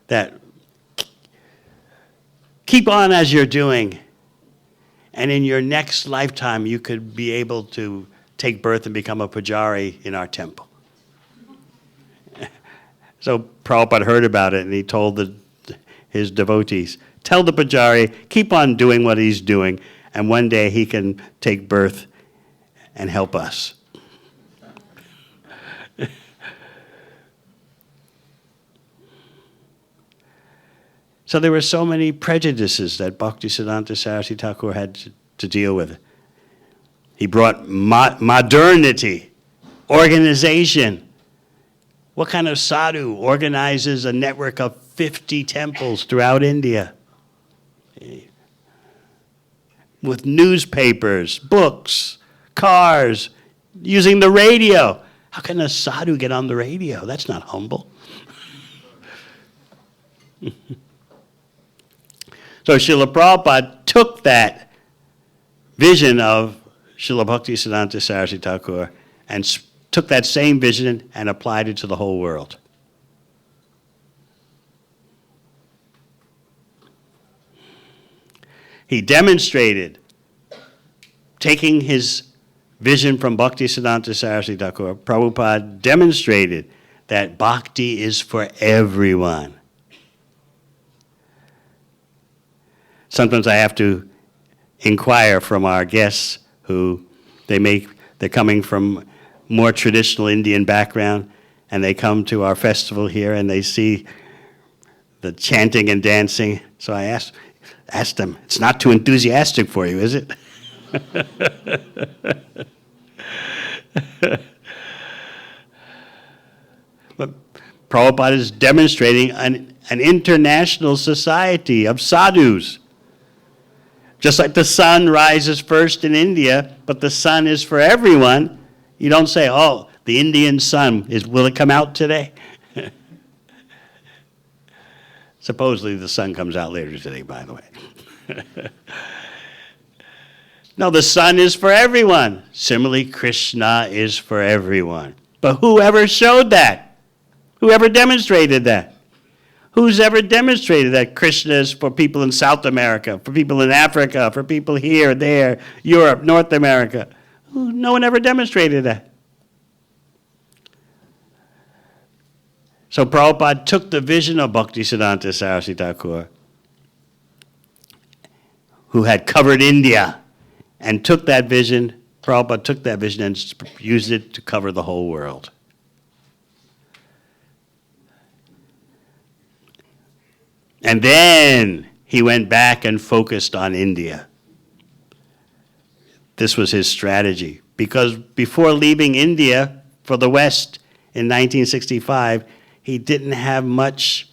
that keep on as you're doing, and in your next lifetime you could be able to take birth and become a pujari in our temple. So Prabhupada heard about it and he told his devotees, tell the pujari, keep on doing what he's doing, and one day he can take birth and help us. So there were so many prejudices that Bhaktisiddhanta Saraswati Thakur had to deal with. He brought modernity, organization. What kind of sadhu organizes a network of 50 temples throughout India? With newspapers, books, cars, using the radio. How can a sadhu get on the radio? That's not humble. So Srila Prabhupada took that vision of Srila Bhaktisiddhanta Saraswati Thakur and took that same vision and applied it to the whole world. He demonstrated, taking his vision from Bhaktisiddhanta Saraswati Thakur, Prabhupada demonstrated that bhakti is for everyone. Sometimes I have to inquire from our guests who they're coming from more traditional Indian background, and they come to our festival here and they see the chanting and dancing. So I asked them, it's not too enthusiastic for you, is it? But Prabhupada is demonstrating an international society of sadhus. Just like the sun rises first in India, but the sun is for everyone. You don't say, oh, the Indian sun, will it come out today? Supposedly the sun comes out later today, by the way. No, the sun is for everyone. Similarly, Krishna is for everyone. But whoever showed that? Whoever demonstrated that? Who's ever demonstrated that Krishna is for people in South America, for people in Africa, for people here, there, Europe, North America? No one ever demonstrated that. So Prabhupada took the vision of Bhaktisiddhanta Saraswati Thakur, who had covered India, and took that vision, Prabhupada took that vision and used it to cover the whole world. And then he went back and focused on India. This was his strategy. Because before leaving India for the West in 1965, he didn't have much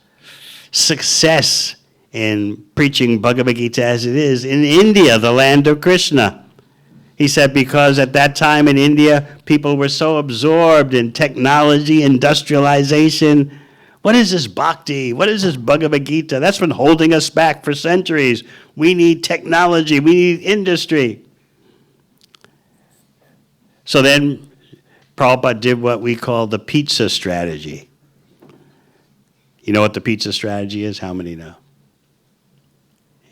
success in preaching Bhagavad Gita as it is in India, the land of Krishna. He said because at that time in India, people were so absorbed in technology, industrialization. What is this bhakti? What is this Bhagavad Gita? That's been holding us back for centuries. We need technology. We need industry. So then Prabhupada did what we call the pizza strategy. You know what the pizza strategy is? How many know?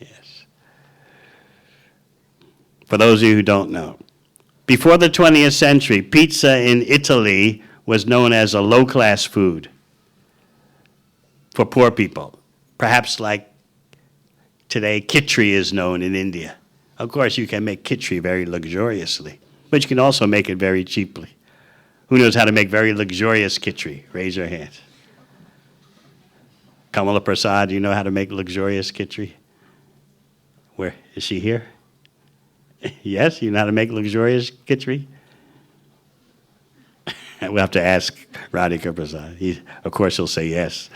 Yes. For those of you who don't know, before the 20th century, pizza in Italy was known as a low-class food for poor people. Perhaps like today, khichdi is known in India. Of course, you can make khichdi very luxuriously, but you can also make it very cheaply. Who knows how to make very luxurious khichdi? Raise your hand. Kamala Prasad, you know how to make luxurious khichdi? Where? Is she here? Yes, you know how to make luxurious khichdi? We'll have to ask Radhika Prasad. Of course, he'll say yes.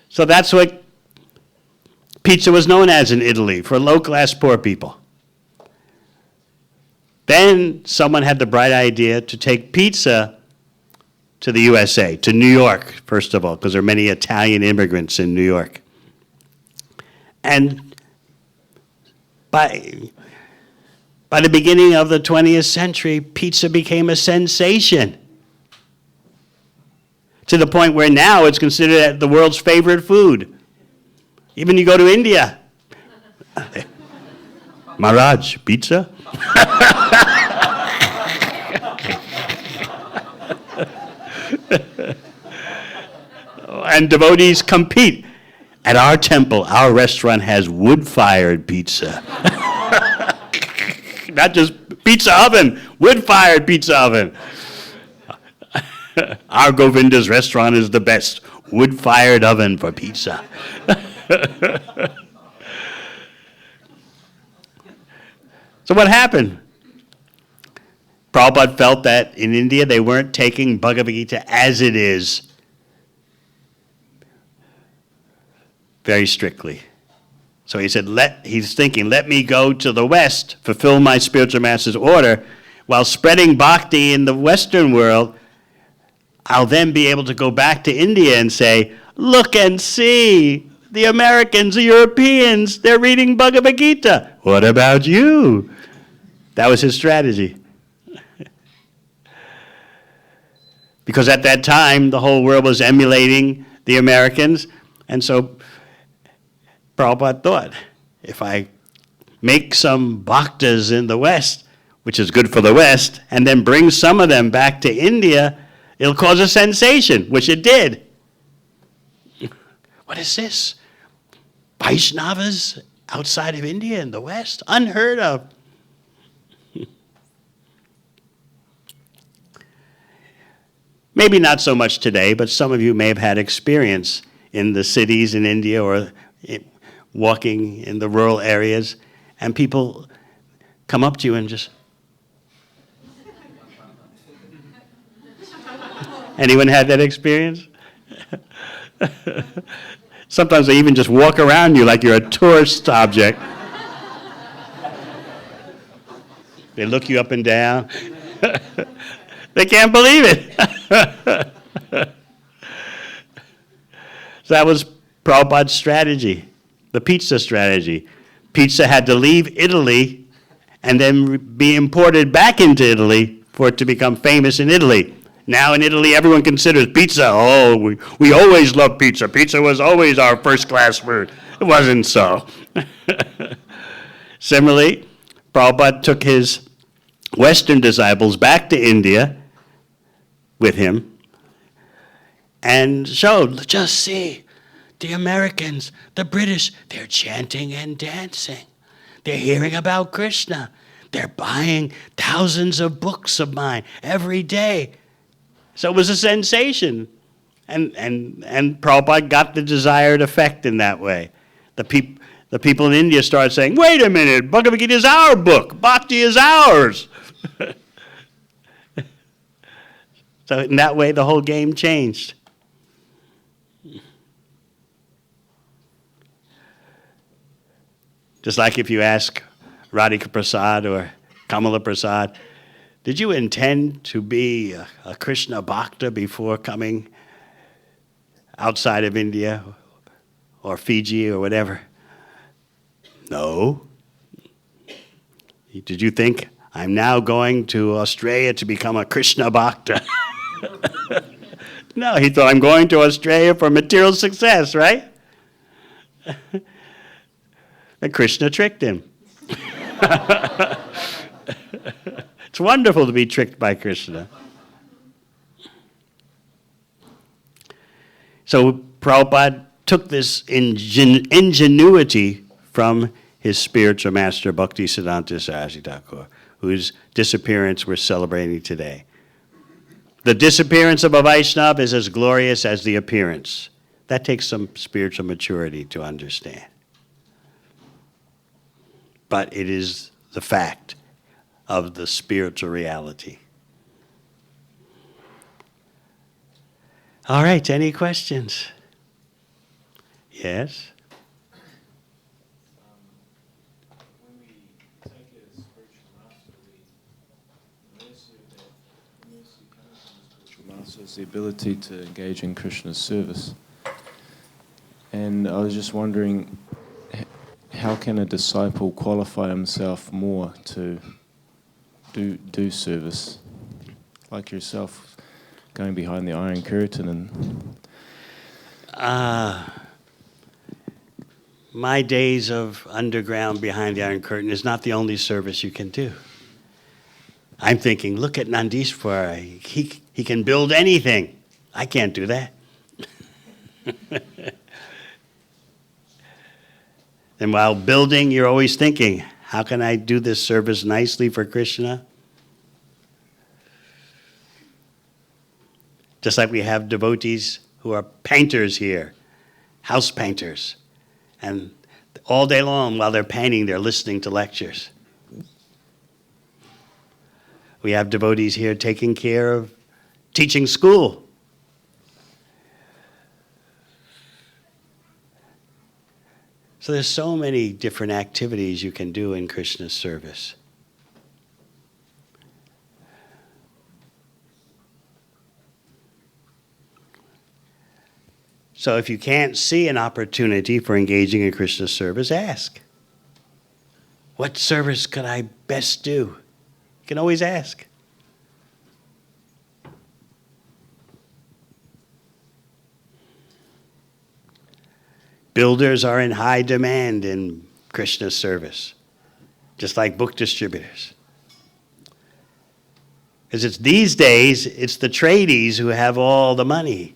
So that's what pizza was known as in Italy, for low-class poor people. Then someone had the bright idea to take pizza to the USA, to New York, first of all, because there are many Italian immigrants in New York. And by the beginning of the 20th century, pizza became a sensation, to the point where now it's considered the world's favorite food. Even you go to India. Maharaj, pizza? And devotees compete. At our temple, our restaurant has wood-fired pizza. Not just pizza oven, wood-fired pizza oven. Our Govinda's restaurant is the best. Wood-fired oven for pizza. So what happened? Prabhupada felt that in India they weren't taking Bhagavad Gita as it is very strictly. So he said, he's thinking, let me go to the West, fulfill my spiritual master's order, while spreading bhakti in the Western world. I'll then be able to go back to India and say, look and see, the Americans, the Europeans, they're reading Bhagavad Gita. What about you? That was his strategy. Because at that time, the whole world was emulating the Americans, and so Prabhupada thought, if I make some bhaktas in the West, which is good for the West, and then bring some of them back to India, it'll cause a sensation, which it did. What is this? Vaishnavas outside of India in the West? Unheard of. Maybe not so much today, but some of you may have had experience in the cities in India or walking in the rural areas, and people come up to you and just... Anyone had that experience? Sometimes they even just walk around you like you're a tourist object. They look you up and down. They can't believe it. So that was Prabhupada's strategy, the pizza strategy. Pizza had to leave Italy and then be imported back into Italy for it to become famous in Italy. Now in Italy, everyone considers pizza, we always loved pizza. Pizza was always our first-class food. It wasn't so. Similarly, Prabhupada took his Western disciples back to India with him and showed, just see, the Americans, the British, they're chanting and dancing. They're hearing about Krishna. They're buying thousands of books of mine every day. So it was a sensation. And Prabhupada got the desired effect in that way. the people in India started saying, wait a minute, Bhagavad Gita is our book. Bhakti is ours. So in that way, the whole game changed. Just like if you ask Radhika Prasad or Kamala Prasad, did you intend to be a Krishna Bhakta before coming outside of India or Fiji or whatever? No. Did you think I'm now going to Australia to become a Krishna Bhakta? No, he thought I'm going to Australia for material success, right? And Krishna tricked him. It's wonderful to be tricked by Krishna. So Prabhupada took this ingenuity from his spiritual master, Bhaktisiddhanta Saraswati Thakur, whose disappearance we're celebrating today. The disappearance of a Vaishnava is as glorious as the appearance. That takes some spiritual maturity to understand. But it is the fact of the spiritual reality. All right, any questions? Yes? When we take a spiritual master, the mercy coming from the spiritual master is the ability to engage in Krishna's service. And I was just wondering, how can a disciple qualify himself more to do service, like yourself, going behind the Iron Curtain and... My days of underground behind the Iron Curtain is not the only service you can do. I'm thinking, look at Nandishwara. He can build anything. I can't do that. And while building, you're always thinking, how can I do this service nicely for Krishna? Just like we have devotees who are painters here, house painters. And all day long while they're painting, they're listening to lectures. We have devotees here taking care of teaching school. So there's so many different activities you can do in Krishna's service. So if you can't see an opportunity for engaging in Krishna's service, ask. What service could I best do? You can always ask. Builders are in high demand in Krishna's service, just like book distributors. Because it's these days, it's the tradies who have all the money.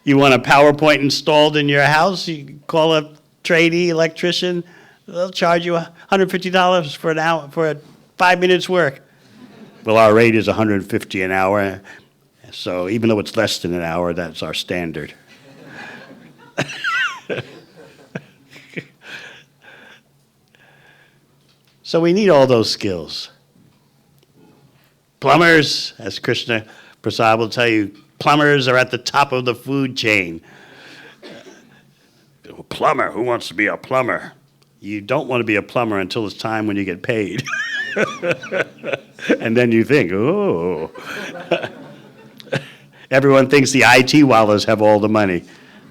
You want a PowerPoint installed in your house, you call a tradie electrician, they'll charge you $150 for an hour, for 5 minutes work. Well, our rate is $150 an hour. So even though it's less than an hour, that's our standard. So we need all those skills. Plumbers, as Krishna Prasad will tell you, plumbers are at the top of the food chain. Plumber, who wants to be a plumber? You don't want to be a plumber until it's time when you get paid. And then you think, oh. Everyone thinks the IT wallahs have all the money.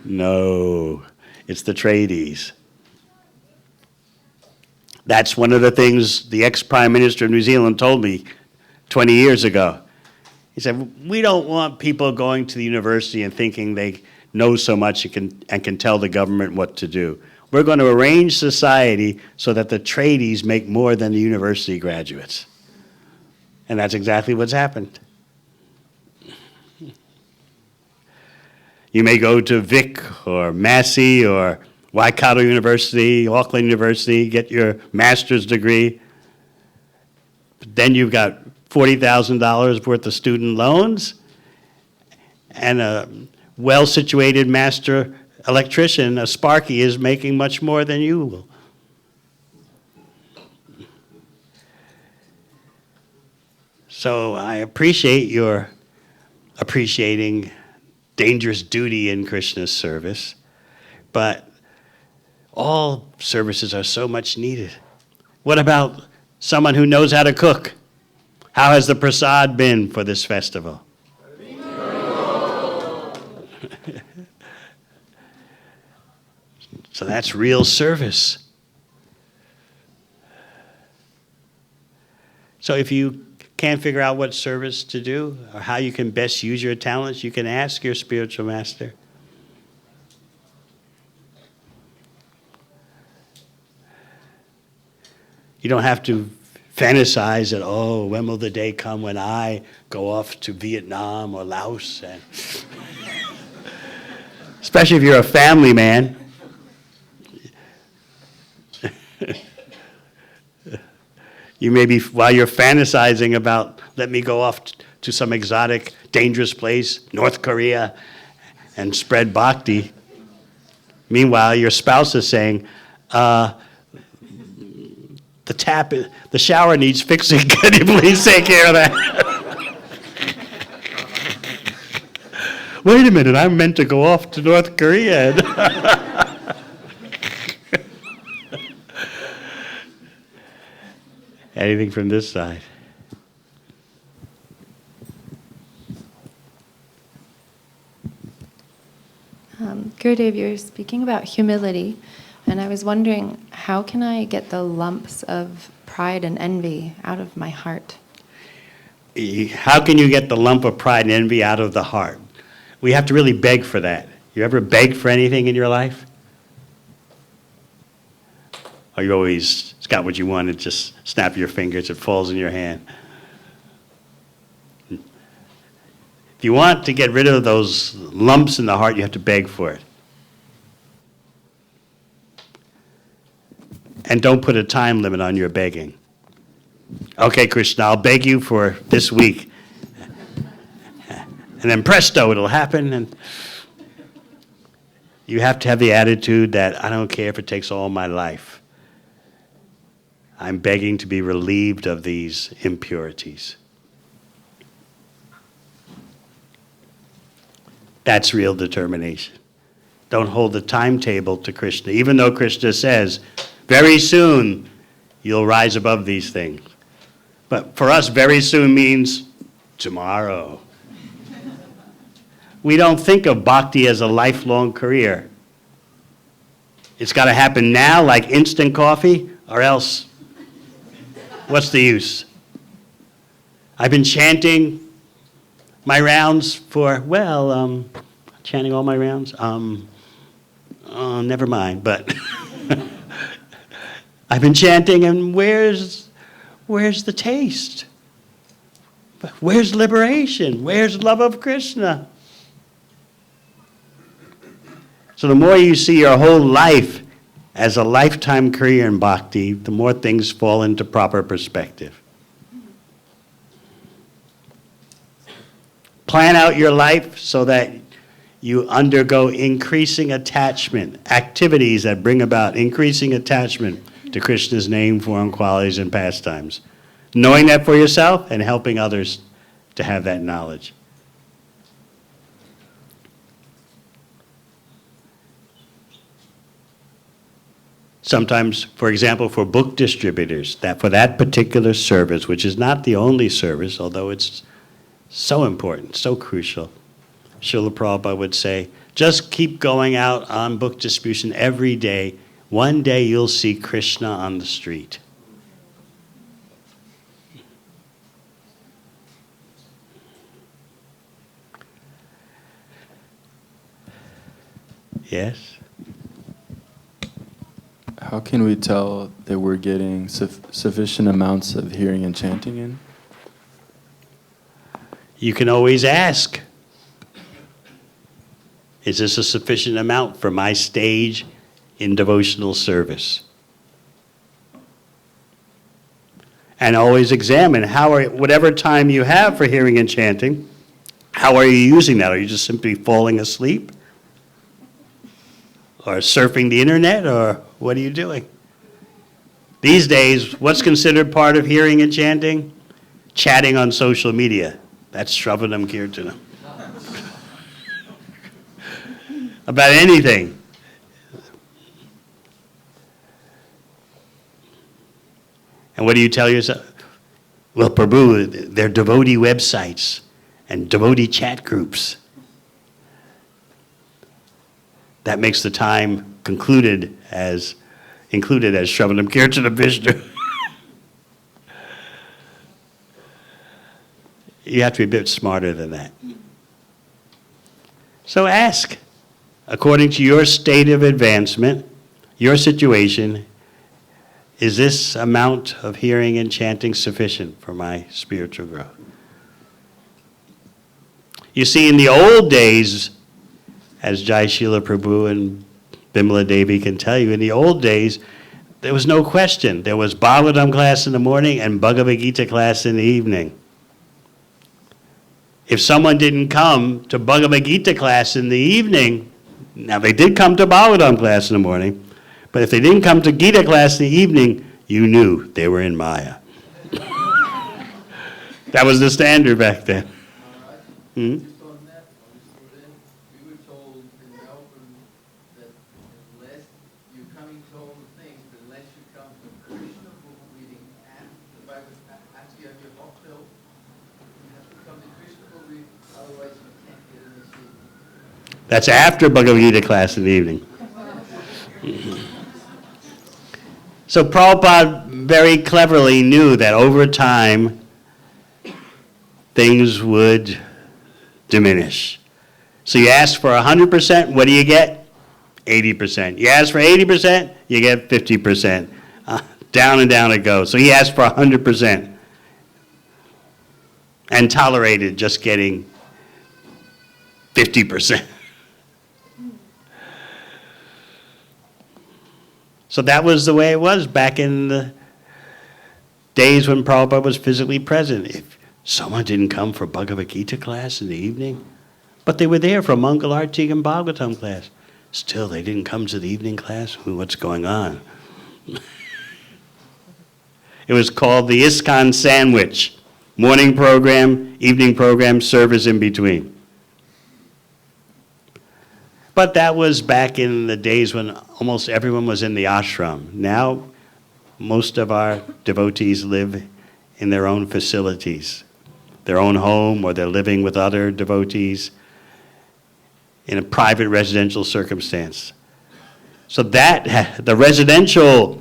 No, it's the tradies. That's one of the things the ex-Prime Minister of New Zealand told me 20 years ago. He said, we don't want people going to the university and thinking they know so much and can tell the government what to do. We're going to arrange society so that the tradies make more than the university graduates. And that's exactly what's happened. You may go to Vic or Massey or Waikato University, Auckland University, get your master's degree. But then you've got $40,000 worth of student loans and a well-situated master electrician, a Sparky, is making much more than you will. So I appreciate your appreciating dangerous duty in Krishna's service, but all services are so much needed. What about someone who knows how to cook? How has the prasad been for this festival? So that's real service. So if you can't figure out what service to do or how you can best use your talents, you can ask your spiritual master. You don't have to fantasize that, oh, when will the day come when I go off to Vietnam or Laos? And especially if you're a family man. You may be, while you're fantasizing about, let me go off to some exotic, dangerous place, North Korea, and spread bhakti. Meanwhile, your spouse is saying, the shower needs fixing. Can you please take care of that? Wait a minute, I'm meant to go off to North Korea. Anything from this side? Gurudev, you're speaking about humility, and I was wondering, how can I get the lumps of pride and envy out of my heart? How can you get the lump of pride and envy out of the heart? We have to really beg for that. You ever begged for anything in your life? Or you always got what you wanted, just snap your fingers, it falls in your hand? If you want to get rid of those lumps in the heart, you have to beg for it. And don't put a time limit on your begging. Okay, Krishna, I'll beg you for this week. And then presto, it'll happen. And you have to have the attitude that I don't care if it takes all my life. I'm begging to be relieved of these impurities. That's real determination. Don't hold the timetable to Krishna, even though Krishna says, very soon you'll rise above these things. But for us, very soon means tomorrow. We don't think of bhakti as a lifelong career. It's got to happen now, like instant coffee, or else what's the use? I've been chanting my rounds for, chanting all my rounds? Never mind, but I've been chanting, and where's the taste? Where's liberation? Where's love of Krishna? So the more you see your whole life as a lifetime career in bhakti, the more things fall into proper perspective. Plan out your life so that you undergo increasing attachment, activities that bring about increasing attachment to Krishna's name, form, qualities, and pastimes. Knowing that for yourself and helping others to have that knowledge. Sometimes, for example, for book distributors, that for that particular service, which is not the only service, although it's so important, so crucial, Srila Prabhupada would say, just keep going out on book distribution every day. One day you'll see Krishna on the street. Yes? How can we tell that we're getting sufficient amounts of hearing and chanting in? You can always ask, is this a sufficient amount for my stage in devotional service? And always examine whatever time you have for hearing and chanting, how are you using that? Are you just simply falling asleep? or surfing the internet, or what are you doing? These days, what's considered part of hearing and chanting? Chatting on social media. That's Shravanam Kirtanam. About anything. And what do you tell yourself? Well, Prabhu, they're devotee websites and devotee chat groups. That makes the time included as Shravanam Kirtanam Vishnu. You have to be a bit smarter than that. So ask, according to your state of advancement, your situation, is this amount of hearing and chanting sufficient for my spiritual growth? You see, in the old days, as Jai Srila Prabhu and Bimala Devi can tell you, in the old days, there was no question. There was Bhagavatam class in the morning and Bhagavad Gita class in the evening. If someone didn't come to Bhagavad Gita class in the evening, now they did come to Bhagavatam class in the morning, but if they didn't come to Gita class in the evening, you knew they were in Maya. That was the standard back then. Hmm? Just on that, we were told in Melbourne that unless you're coming to all the things, but unless you come to Krishna book reading and the Bible, after you have your hot pill, you have to come to Krishna book reading, otherwise you can't get any sleep. That's after Bhagavad Gita class in the evening. So Prabhupada very cleverly knew that over time, things would diminish. So you ask for 100%, what do you get? 80%. You ask for 80%, you get 50%. Down and down it goes. So he asked for 100% and tolerated just getting 50%. So that was the way it was back in the days when Prabhupada was physically present. If someone didn't come for Bhagavad Gita class in the evening, but they were there for Mangal Arti and Bhagavatam class, still they didn't come to the evening class? What's going on? It was called the ISKCON sandwich. Morning program, evening program, service in between. But that was back in the days when almost everyone was in the ashram. Now, most of our devotees live in their own facilities, their own home, or they're living with other devotees in a private residential circumstance. So that, the residential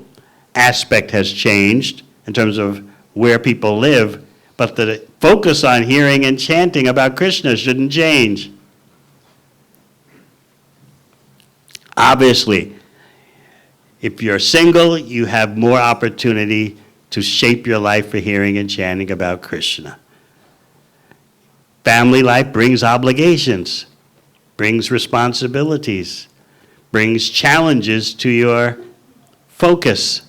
aspect has changed in terms of where people live, but the focus on hearing and chanting about Krishna shouldn't change. Obviously, if you're single, you have more opportunity to shape your life for hearing and chanting about Krishna. Family life brings obligations, brings responsibilities, brings challenges to your focus.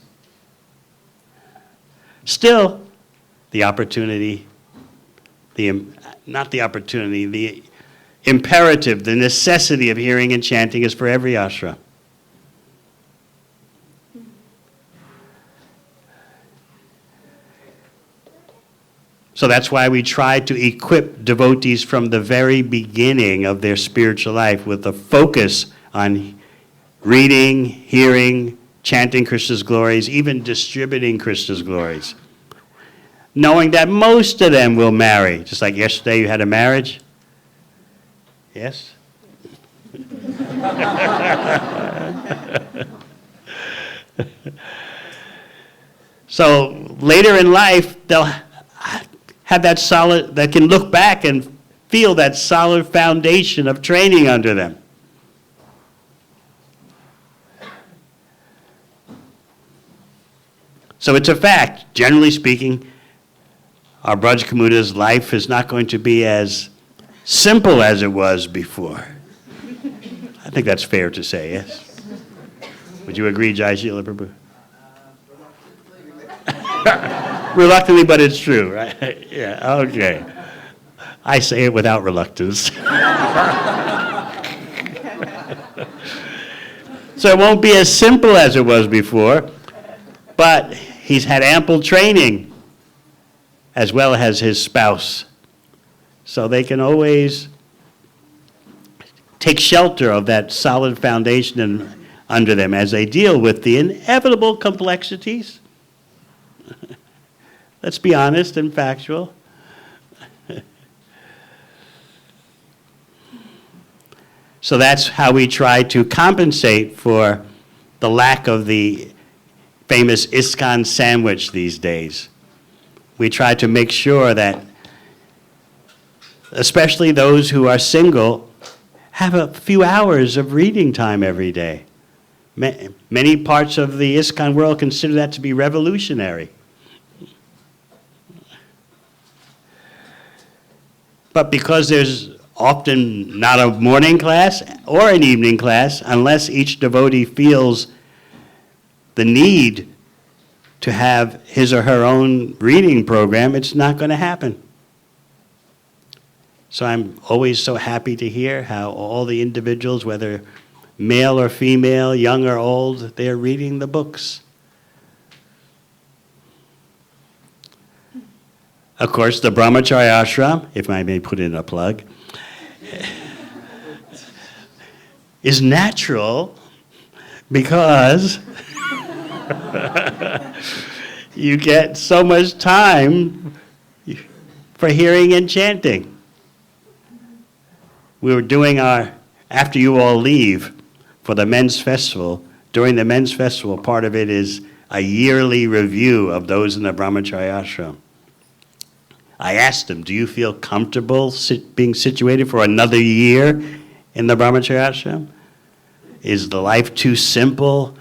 Still, the opportunity, the imperative, the necessity of hearing and chanting is for every ashram. So that's why we try to equip devotees from the very beginning of their spiritual life with a focus on reading, hearing, chanting Krishna's glories, even distributing Krishna's glories. Knowing that most of them will marry. Just like yesterday you had a marriage. Yes? So later in life, they'll have that solid, that can look back and feel that solid foundation of training under them. So it's a fact, generally speaking, our Braj Kamuta's life is not going to be as simple as it was before. I think that's fair to say, yes? Would you agree, Jai Srila Prabhu? Reluctantly, but it's true, right? Yeah, okay. I say it without reluctance. So it won't be as simple as it was before, but he's had ample training as well as his spouse. So they can always take shelter of that solid foundation under them as they deal with the inevitable complexities. Let's be honest and factual. So that's how we try to compensate for the lack of the famous ISKCON sandwich these days. We try to make sure that, especially those who are single, have a few hours of reading time every day. Many parts of the ISKCON world consider that to be revolutionary. But because there's often not a morning class or an evening class, unless each devotee feels the need to have his or her own reading program, it's not going to happen. So I'm always so happy to hear how all the individuals, whether male or female, young or old, they're reading the books. Of course, the Brahmacharya ashram, if I may put in a plug, is natural because you get so much time for hearing and chanting. We were doing our, after you all leave, for the men's festival. During the men's festival, part of it is a yearly review of those in the Brahmacharya ashram. I asked them, do you feel comfortable being situated for another year in the Brahmacharya ashram? Is the life too simple?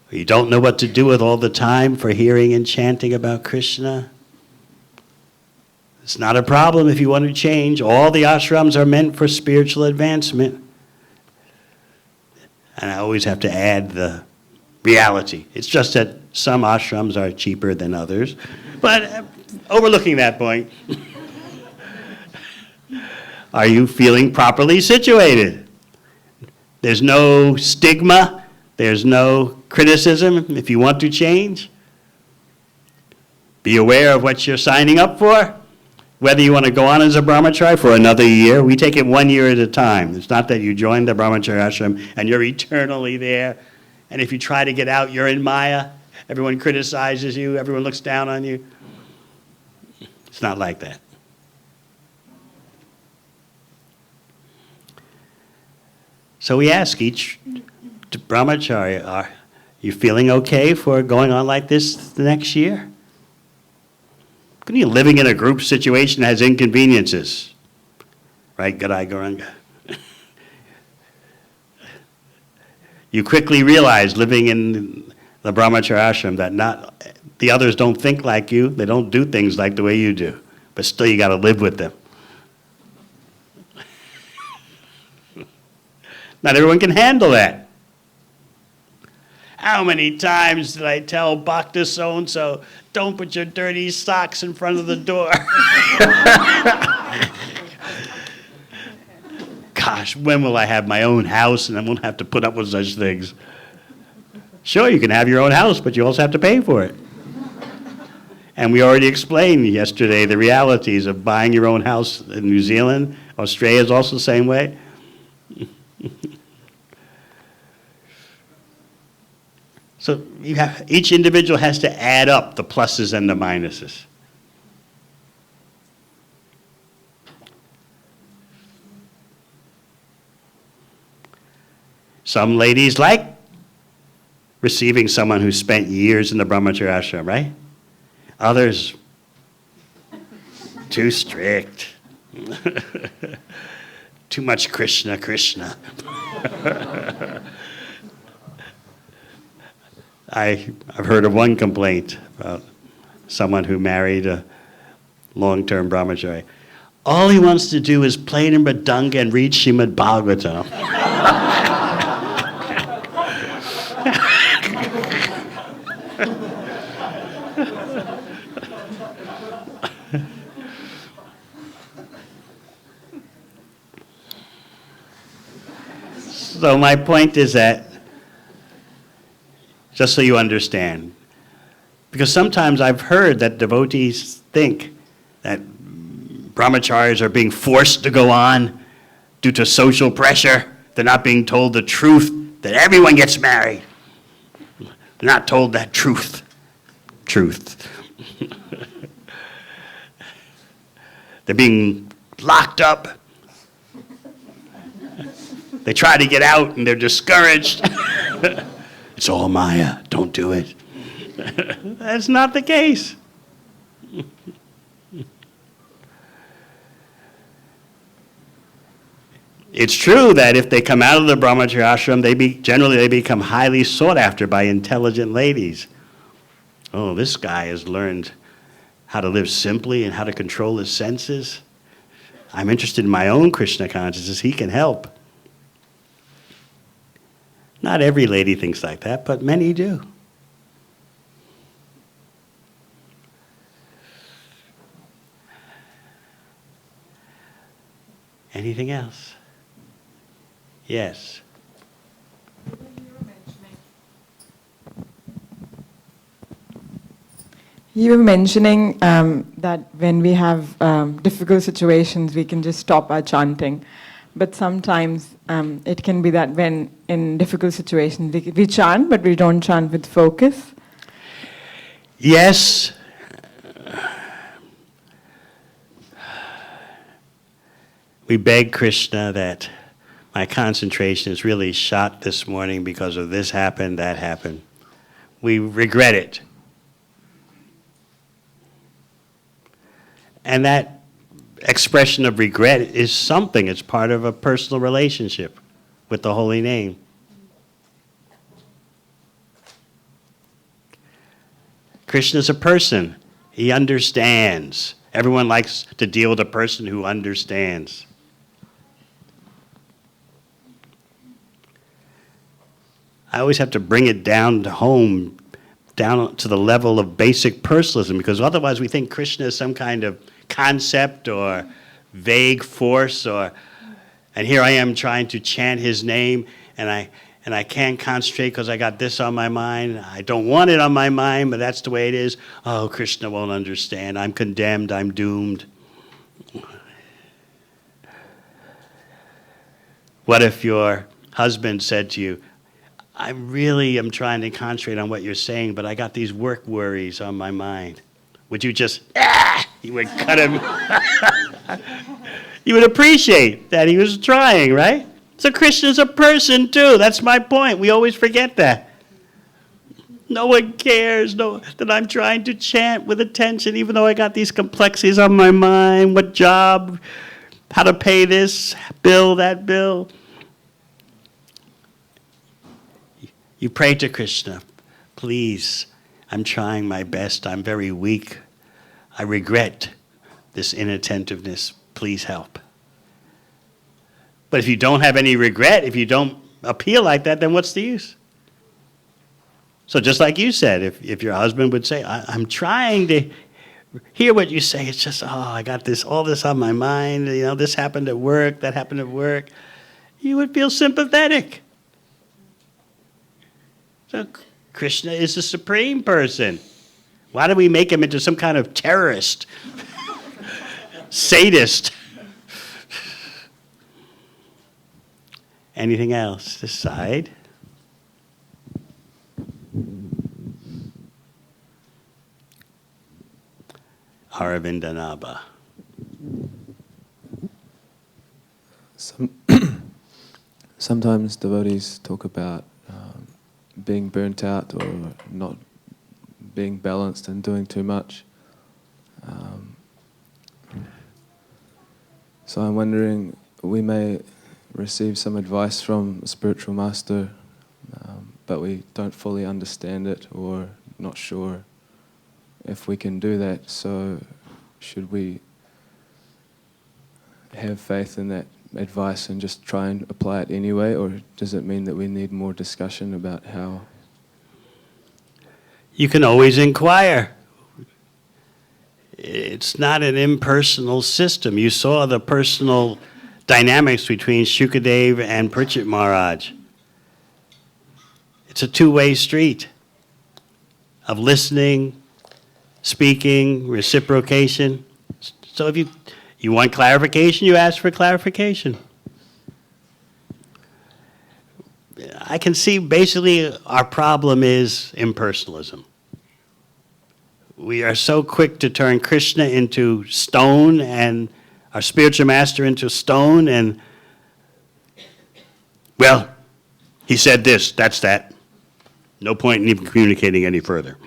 You don't know what to do with all the time for hearing and chanting about Krishna? It's not a problem if you want to change. All the ashrams are meant for spiritual advancement. And I always have to add the reality. It's just that some ashrams are cheaper than others. But overlooking that point, are you feeling properly situated? There's no stigma. There's no criticism if you want to change. Be aware of what you're signing up for. Whether you want to go on as a brahmachari for another year, we take it 1 year at a time. It's not that you join the brahmacharya ashram and you're eternally there. And if you try to get out, you're in Maya. Everyone criticizes you. Everyone looks down on you. It's not like that. So we ask each brahmachari, are you feeling okay for going on like this the next year? Living in a group situation has inconveniences. Right, Gadai Gauranga? You quickly realize living in the Brahmacharya ashram that not the others don't think like you, they don't do things like the way you do, but still you got to live with them. Not everyone can handle that. How many times did I tell Bhakta so-and-so, don't put your dirty socks in front of the door? Gosh, when will I have my own house and I won't have to put up with such things? Sure, you can have your own house, but you also have to pay for it. And we already explained yesterday the realities of buying your own house in New Zealand. Australia is also the same way. So each individual has to add up the pluses and the minuses. Some ladies like receiving someone who spent years in the Brahmacharya ashram, right? Others, too strict. Too much Krishna, Krishna. I've heard of one complaint about someone who married a long-term brahmachari. All he wants to do is play in mridanga and read Srimad Bhagavatam. So my point is that, just so you understand, because sometimes I've heard that devotees think that brahmacharis are being forced to go on due to social pressure. They're not being told the truth that everyone gets married. They're not told that truth. They're being locked up. They try to get out and they're discouraged. It's all Maya, don't do it. That's not the case. It's true that if they come out of the brahmacharya ashram, generally they become highly sought after by intelligent ladies. Oh, this guy has learned how to live simply and how to control his senses. I'm interested in my own Krishna consciousness. He can help. Not every lady thinks like that, but many do. Anything else? Yes. You were mentioning that when we have difficult situations, we can just stop our chanting. But sometimes it can be that when in difficult situations, we chant, but we don't chant with focus. Yes. We beg Krishna that my concentration is really shot this morning because of this happened, that happened. We regret it. And that expression of regret is something. It's part of a personal relationship with the holy name. Krishna's a person. He understands. Everyone likes to deal with a person who understands. I always have to bring it down to home, down to the level of basic personalism, because otherwise we think Krishna is some kind of concept or vague force, and here I am trying to chant his name, and I can't concentrate because I got this on my mind. I don't want it on my mind, but that's the way it is. Oh, Krishna won't understand. I'm condemned. I'm doomed. What if your husband said to you, I really am trying to concentrate on what you're saying, but I got these work worries on my mind. Would you just, you would cut him. You would appreciate that he was trying, right? So Krishna's a person too. That's my point. We always forget that. No one cares that I'm trying to chant with attention, even though I got these complexities on my mind. What job, how to pay this bill, that bill. You pray to Krishna, please, I'm trying my best, I'm very weak. I regret this inattentiveness, please help. But if you don't have any regret, if you don't appeal like that, then what's the use? So just like you said, if your husband would say, I'm trying to hear what you say, it's just, I got all this on my mind, this happened at work, that happened at work, you would feel sympathetic. So Krishna is the supreme person. Why do we make him into some kind of terrorist, sadist? Anything else? This side. Aravindanaba. Sometimes devotees talk about being burnt out or not being balanced and doing too much. So I'm wondering, we may receive some advice from a spiritual master, but we don't fully understand it or not sure if we can do that. So should we have faith in that advice and just try and apply it anyway, or does it mean that we need more discussion about how? You can always inquire. It's not an impersonal system. You saw the personal dynamics between Shukadev and Pritchett Maharaj. It's a two-way street of listening, speaking, reciprocation. So if you want clarification, you ask for clarification. I can see basically our problem is impersonalism. We are so quick to turn Krishna into stone and our spiritual master into stone, and, well, he said this, that's that. No point in even communicating any further.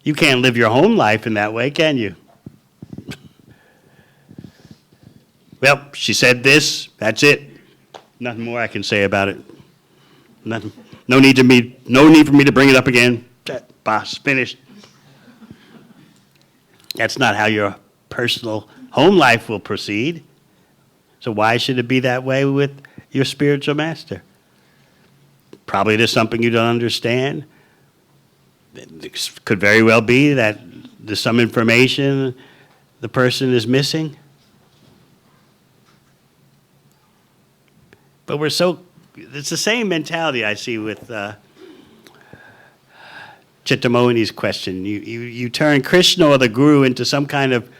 You can't live your home life in that way, can you? Well, she said this, that's it. Nothing more I can say about it. Nothing. No need for me to bring it up again. Boss, finished. That's not how your personal home life will proceed. So why should it be that way with your spiritual master? Probably there's something you don't understand. It could very well be that there's some information the person is missing. But it's the same mentality I see with Chittamohini's question. You turn Krishna or the Guru into some kind of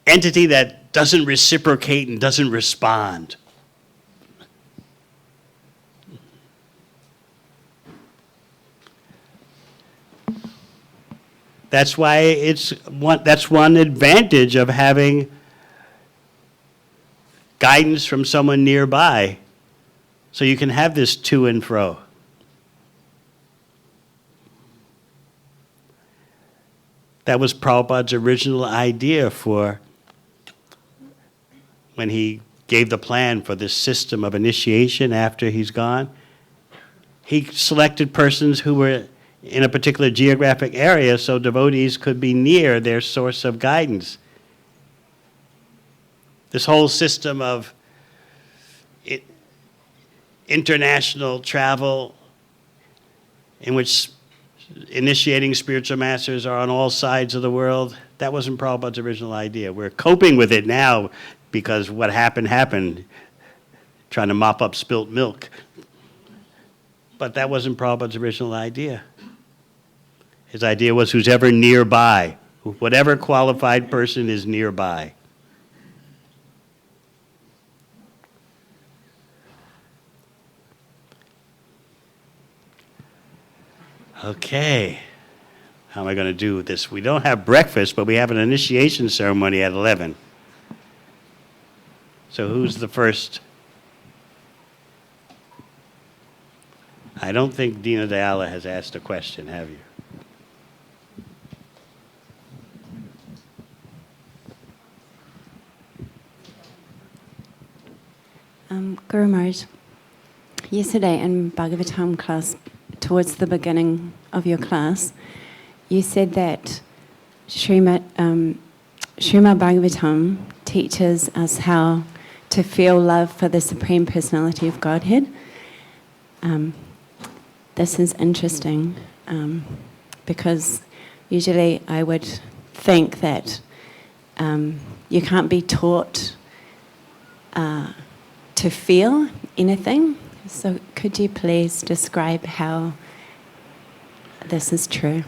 entity that doesn't reciprocate and doesn't respond. That's why that's one advantage of having guidance from someone nearby, so you can have this to and fro. That was Prabhupada's original idea for when he gave the plan for this system of initiation after he's gone. He selected persons who were in a particular geographic area so devotees could be near their source of guidance. This whole system of international travel in which initiating spiritual masters are on all sides of the world, that wasn't Prabhupada's original idea. We're coping with it now because what happened, trying to mop up spilt milk. But that wasn't Prabhupada's original idea. His idea was who's ever nearby, whatever qualified person is nearby. Okay, how am I going to do this? We don't have breakfast, but we have an initiation ceremony at 11. So who's the first? I don't think Dina Dayala has asked a question, have you? Guru Maharaj, yesterday in Bhagavatam class, towards the beginning of your class, you said that Srimad Bhagavatam teaches us how to feel love for the Supreme Personality of Godhead. This is interesting because usually I would think that you can't be taught to feel anything. So could you please describe how this is true?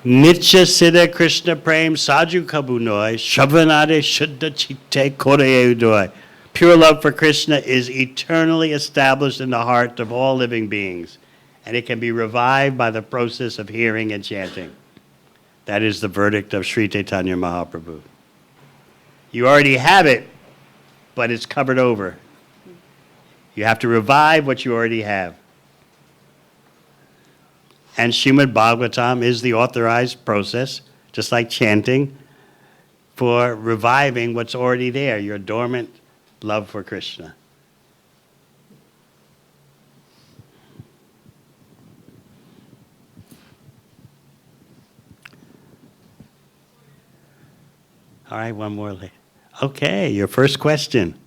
Nitya Siddha Krishna Prem Saju Kabunoi Shavanade Shuddha Chitte Koreye Udoi. Pure love for Krishna is eternally established in the heart of all living beings, and it can be revived by the process of hearing and chanting. That is the verdict of Sri Chaitanya Mahaprabhu. You already have it, but it's covered over. You have to revive what you already have. And Srimad Bhagavatam is the authorized process, just like chanting, for reviving what's already there, your dormant love for Krishna. All right, one more. Okay, your first question.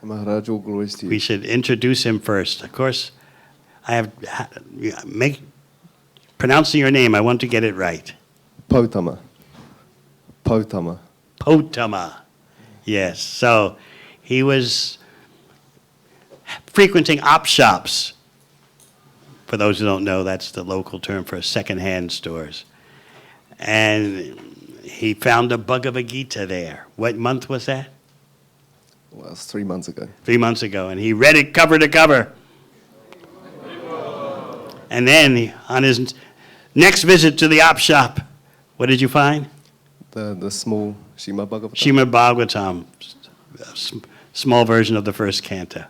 Maharaj, all glories to you. We should introduce him first. Of course, pronouncing your name, I want to get it right. Potama. Potama. Potama. Yes. So he was frequenting op shops. For those who don't know, that's the local term for secondhand stores. And he found a Bhagavad Gita there. What month was that? Well, it was 3 months ago. 3 months ago. And he read it cover to cover. And then on his next visit to the op shop, what did you find? The small Shima Bhagavatam. Srimad Bhagavatam, small version of the first canto.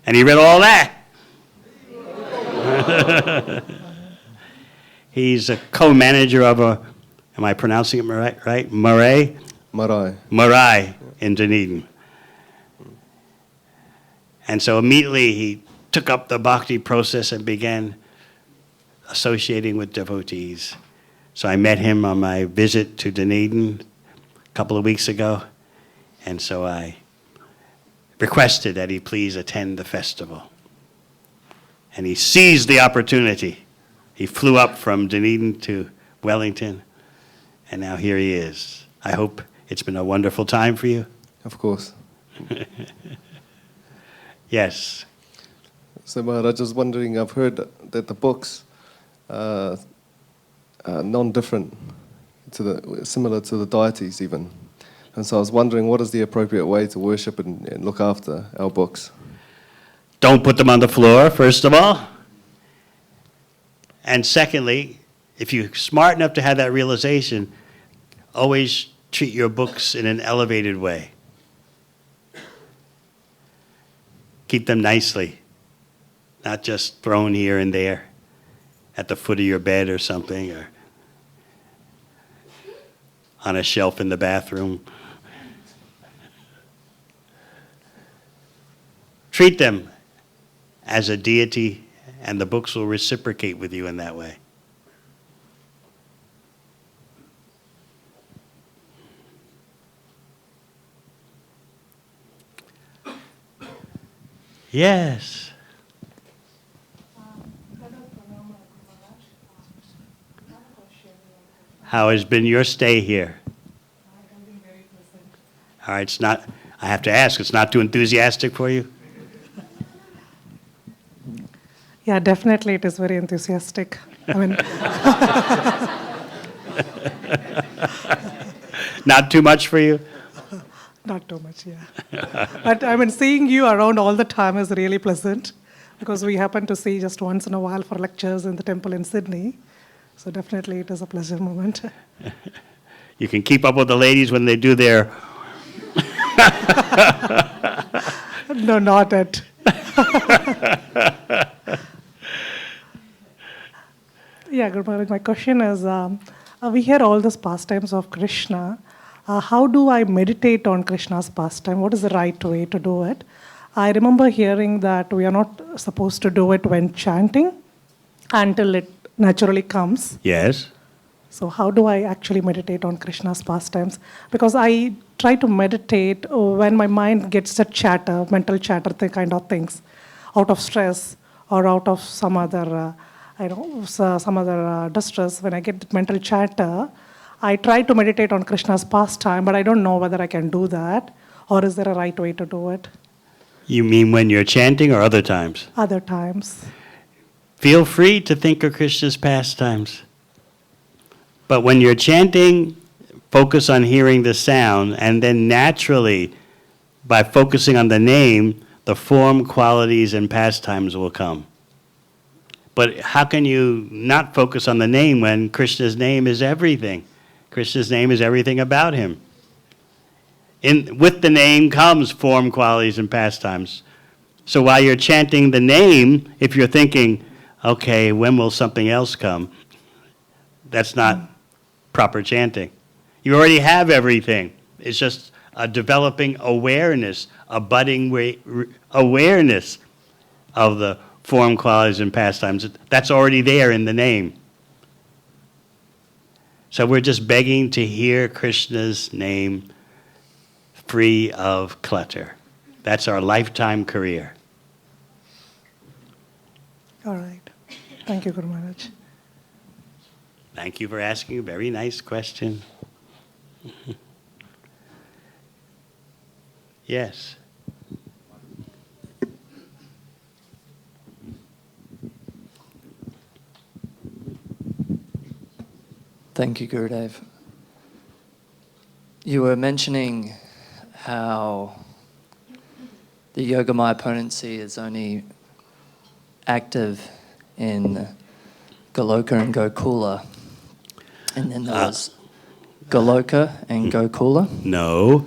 And he read all that. He's a co-manager of am I pronouncing it right? Marae in Dunedin. And so immediately he took up the bhakti process and began associating with devotees. So I met him on my visit to Dunedin a couple of weeks ago, and so I requested that he please attend the festival. And he seized the opportunity. He flew up from Dunedin to Wellington, and now here he is. I hope it's been a wonderful time for you. Of course. Yes. So Maharaj, I was wondering, I've heard that the books are non-different, similar to the deities even. And so I was wondering, what is the appropriate way to worship and look after our books? Don't put them on the floor, first of all. And secondly, if you're smart enough to have that realization, always treat your books in an elevated way. Keep them nicely, not just thrown here and there at the foot of your bed or something, or on a shelf in the bathroom. Treat them as a deity, and the books will reciprocate with you in that way. Yes. How has been your stay here? All right, it's not, I have to ask, it's not too enthusiastic for you? Yeah, definitely it is very enthusiastic. I mean, Not too much for you? not too much, yeah. But I mean, seeing you around all the time is really pleasant because we happen to see just once in a while for lectures in the temple in Sydney. So definitely it is a pleasure moment. You can keep up with the ladies when they do their... No, not it. Yeah, Guru Maharaj, my question is, we hear all these pastimes of Krishna. How do I meditate on Krishna's pastime? What is the right way to do it? I remember hearing that we are not supposed to do it when chanting until it naturally comes. Yes. So how do I actually meditate on Krishna's pastimes? Because I try to meditate when my mind gets a chatter, mental chatter kind of things, out of stress or out of some other, some other distress. When I get that mental chatter, I try to meditate on Krishna's pastime, but I don't know whether I can do that, or is there a right way to do it? You mean when you're chanting or other times? Other times. Feel free to think of Krishna's pastimes. But when you're chanting, focus on hearing the sound, and then naturally, by focusing on the name, the form, qualities, and pastimes will come. But how can you not focus on the name when Krishna's name is everything? Krishna's name is everything about him. With the name comes form, qualities, and pastimes. So while you're chanting the name, if you're thinking, okay, when will something else come? That's not proper chanting. You already have everything. It's just a developing awareness, a budding awareness of the form, qualities, and pastimes. That's already there in the name. So we're just begging to hear Krishna's name free of clutter. That's our lifetime career. All right. Thank you, Guru Maharaj. Thank you for asking a very nice question. Yes. Thank you, Gurudev. You were mentioning how the Yogamaya potency is only active in Goloka and Gokula. And then there was Goloka and Gokula. No,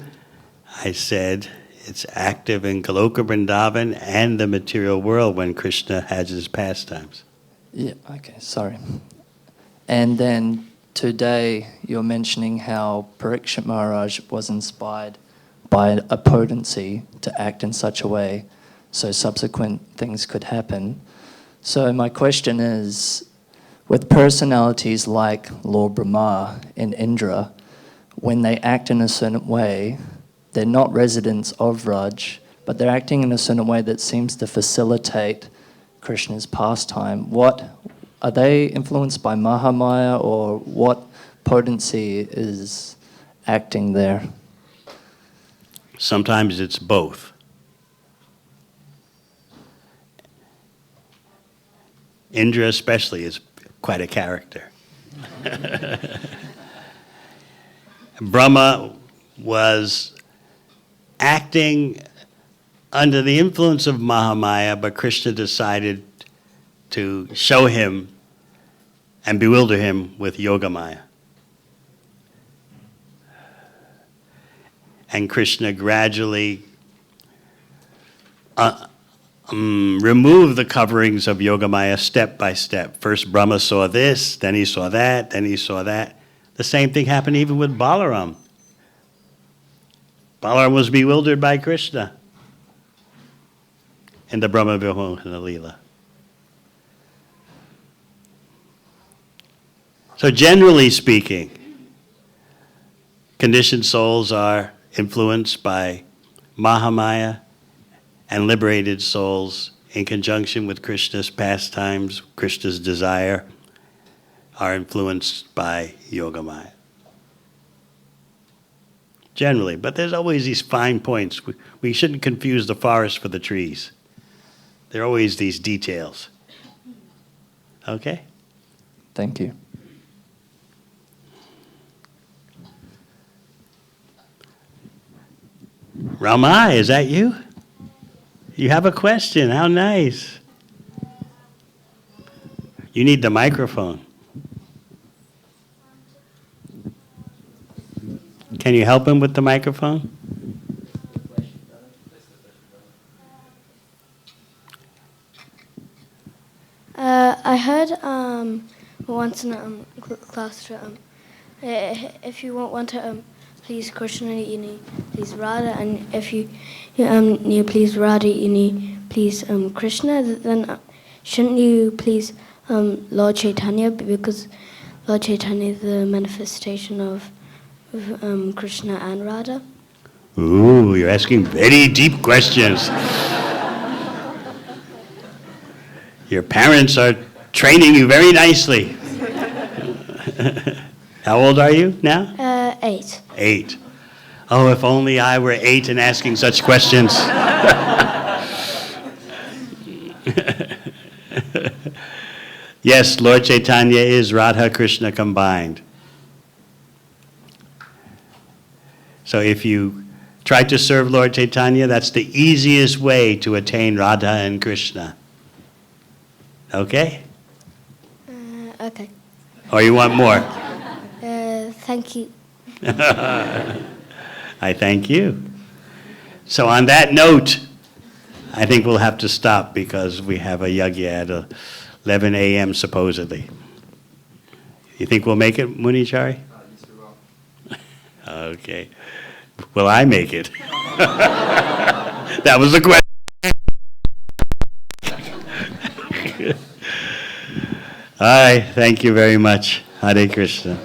I said it's active in Goloka Vrindavan and the material world when Krishna has his pastimes. Yeah, okay, sorry. And then today you're mentioning how Parikshit Maharaj was inspired by a potency to act in such a way so subsequent things could happen. So my question is, with personalities like Lord Brahma and Indra, when they act in a certain way, they're not residents of Raj, but they're acting in a certain way that seems to facilitate Krishna's pastime. Are they influenced by Mahamaya, or what potency is acting there? Sometimes it's both. Indra especially is quite a character. Brahma was acting under the influence of Mahamaya, but Krishna decided to show him and bewilder him with Yogamaya. And Krishna gradually removed the coverings of Yogamaya step by step. First Brahma saw this, then he saw that, then he saw that. The same thing happened even with Balaram. Balaram was bewildered by Krishna in the Brahma Vimohana Lila. So generally speaking, conditioned souls are influenced by Mahamaya, and liberated souls in conjunction with Krishna's pastimes, Krishna's desire, are influenced by Yogamaya. Generally, but there's always these fine points. We shouldn't confuse the forest for the trees. There are always these details. Okay? Thank you. Rama, is that you? You have a question. How nice. You need the microphone. Can you help him with the microphone? I heard once in class if you want to please Krishna, you need please Radha, and if you need please Radha, you need please Krishna. Then shouldn't you please Lord Chaitanya, because Lord Chaitanya is the manifestation of Krishna and Radha? Ooh, you're asking very deep questions. Your parents are training you very nicely. How old are you now? 8. 8. Oh, if only I were 8 and asking such questions. Yes, Lord Chaitanya is Radha Krishna combined. So if you try to serve Lord Chaitanya, that's the easiest way to attain Radha and Krishna. Okay? Okay. Or you want more? Thank you. I thank you. So on that note, I think we'll have to stop because we have a yagya at 11 a.m. supposedly. You think we'll make it, Munichari? Yes, we will. Okay. Will I make it? That was the question. All right. Thank you very much. Hare Krishna.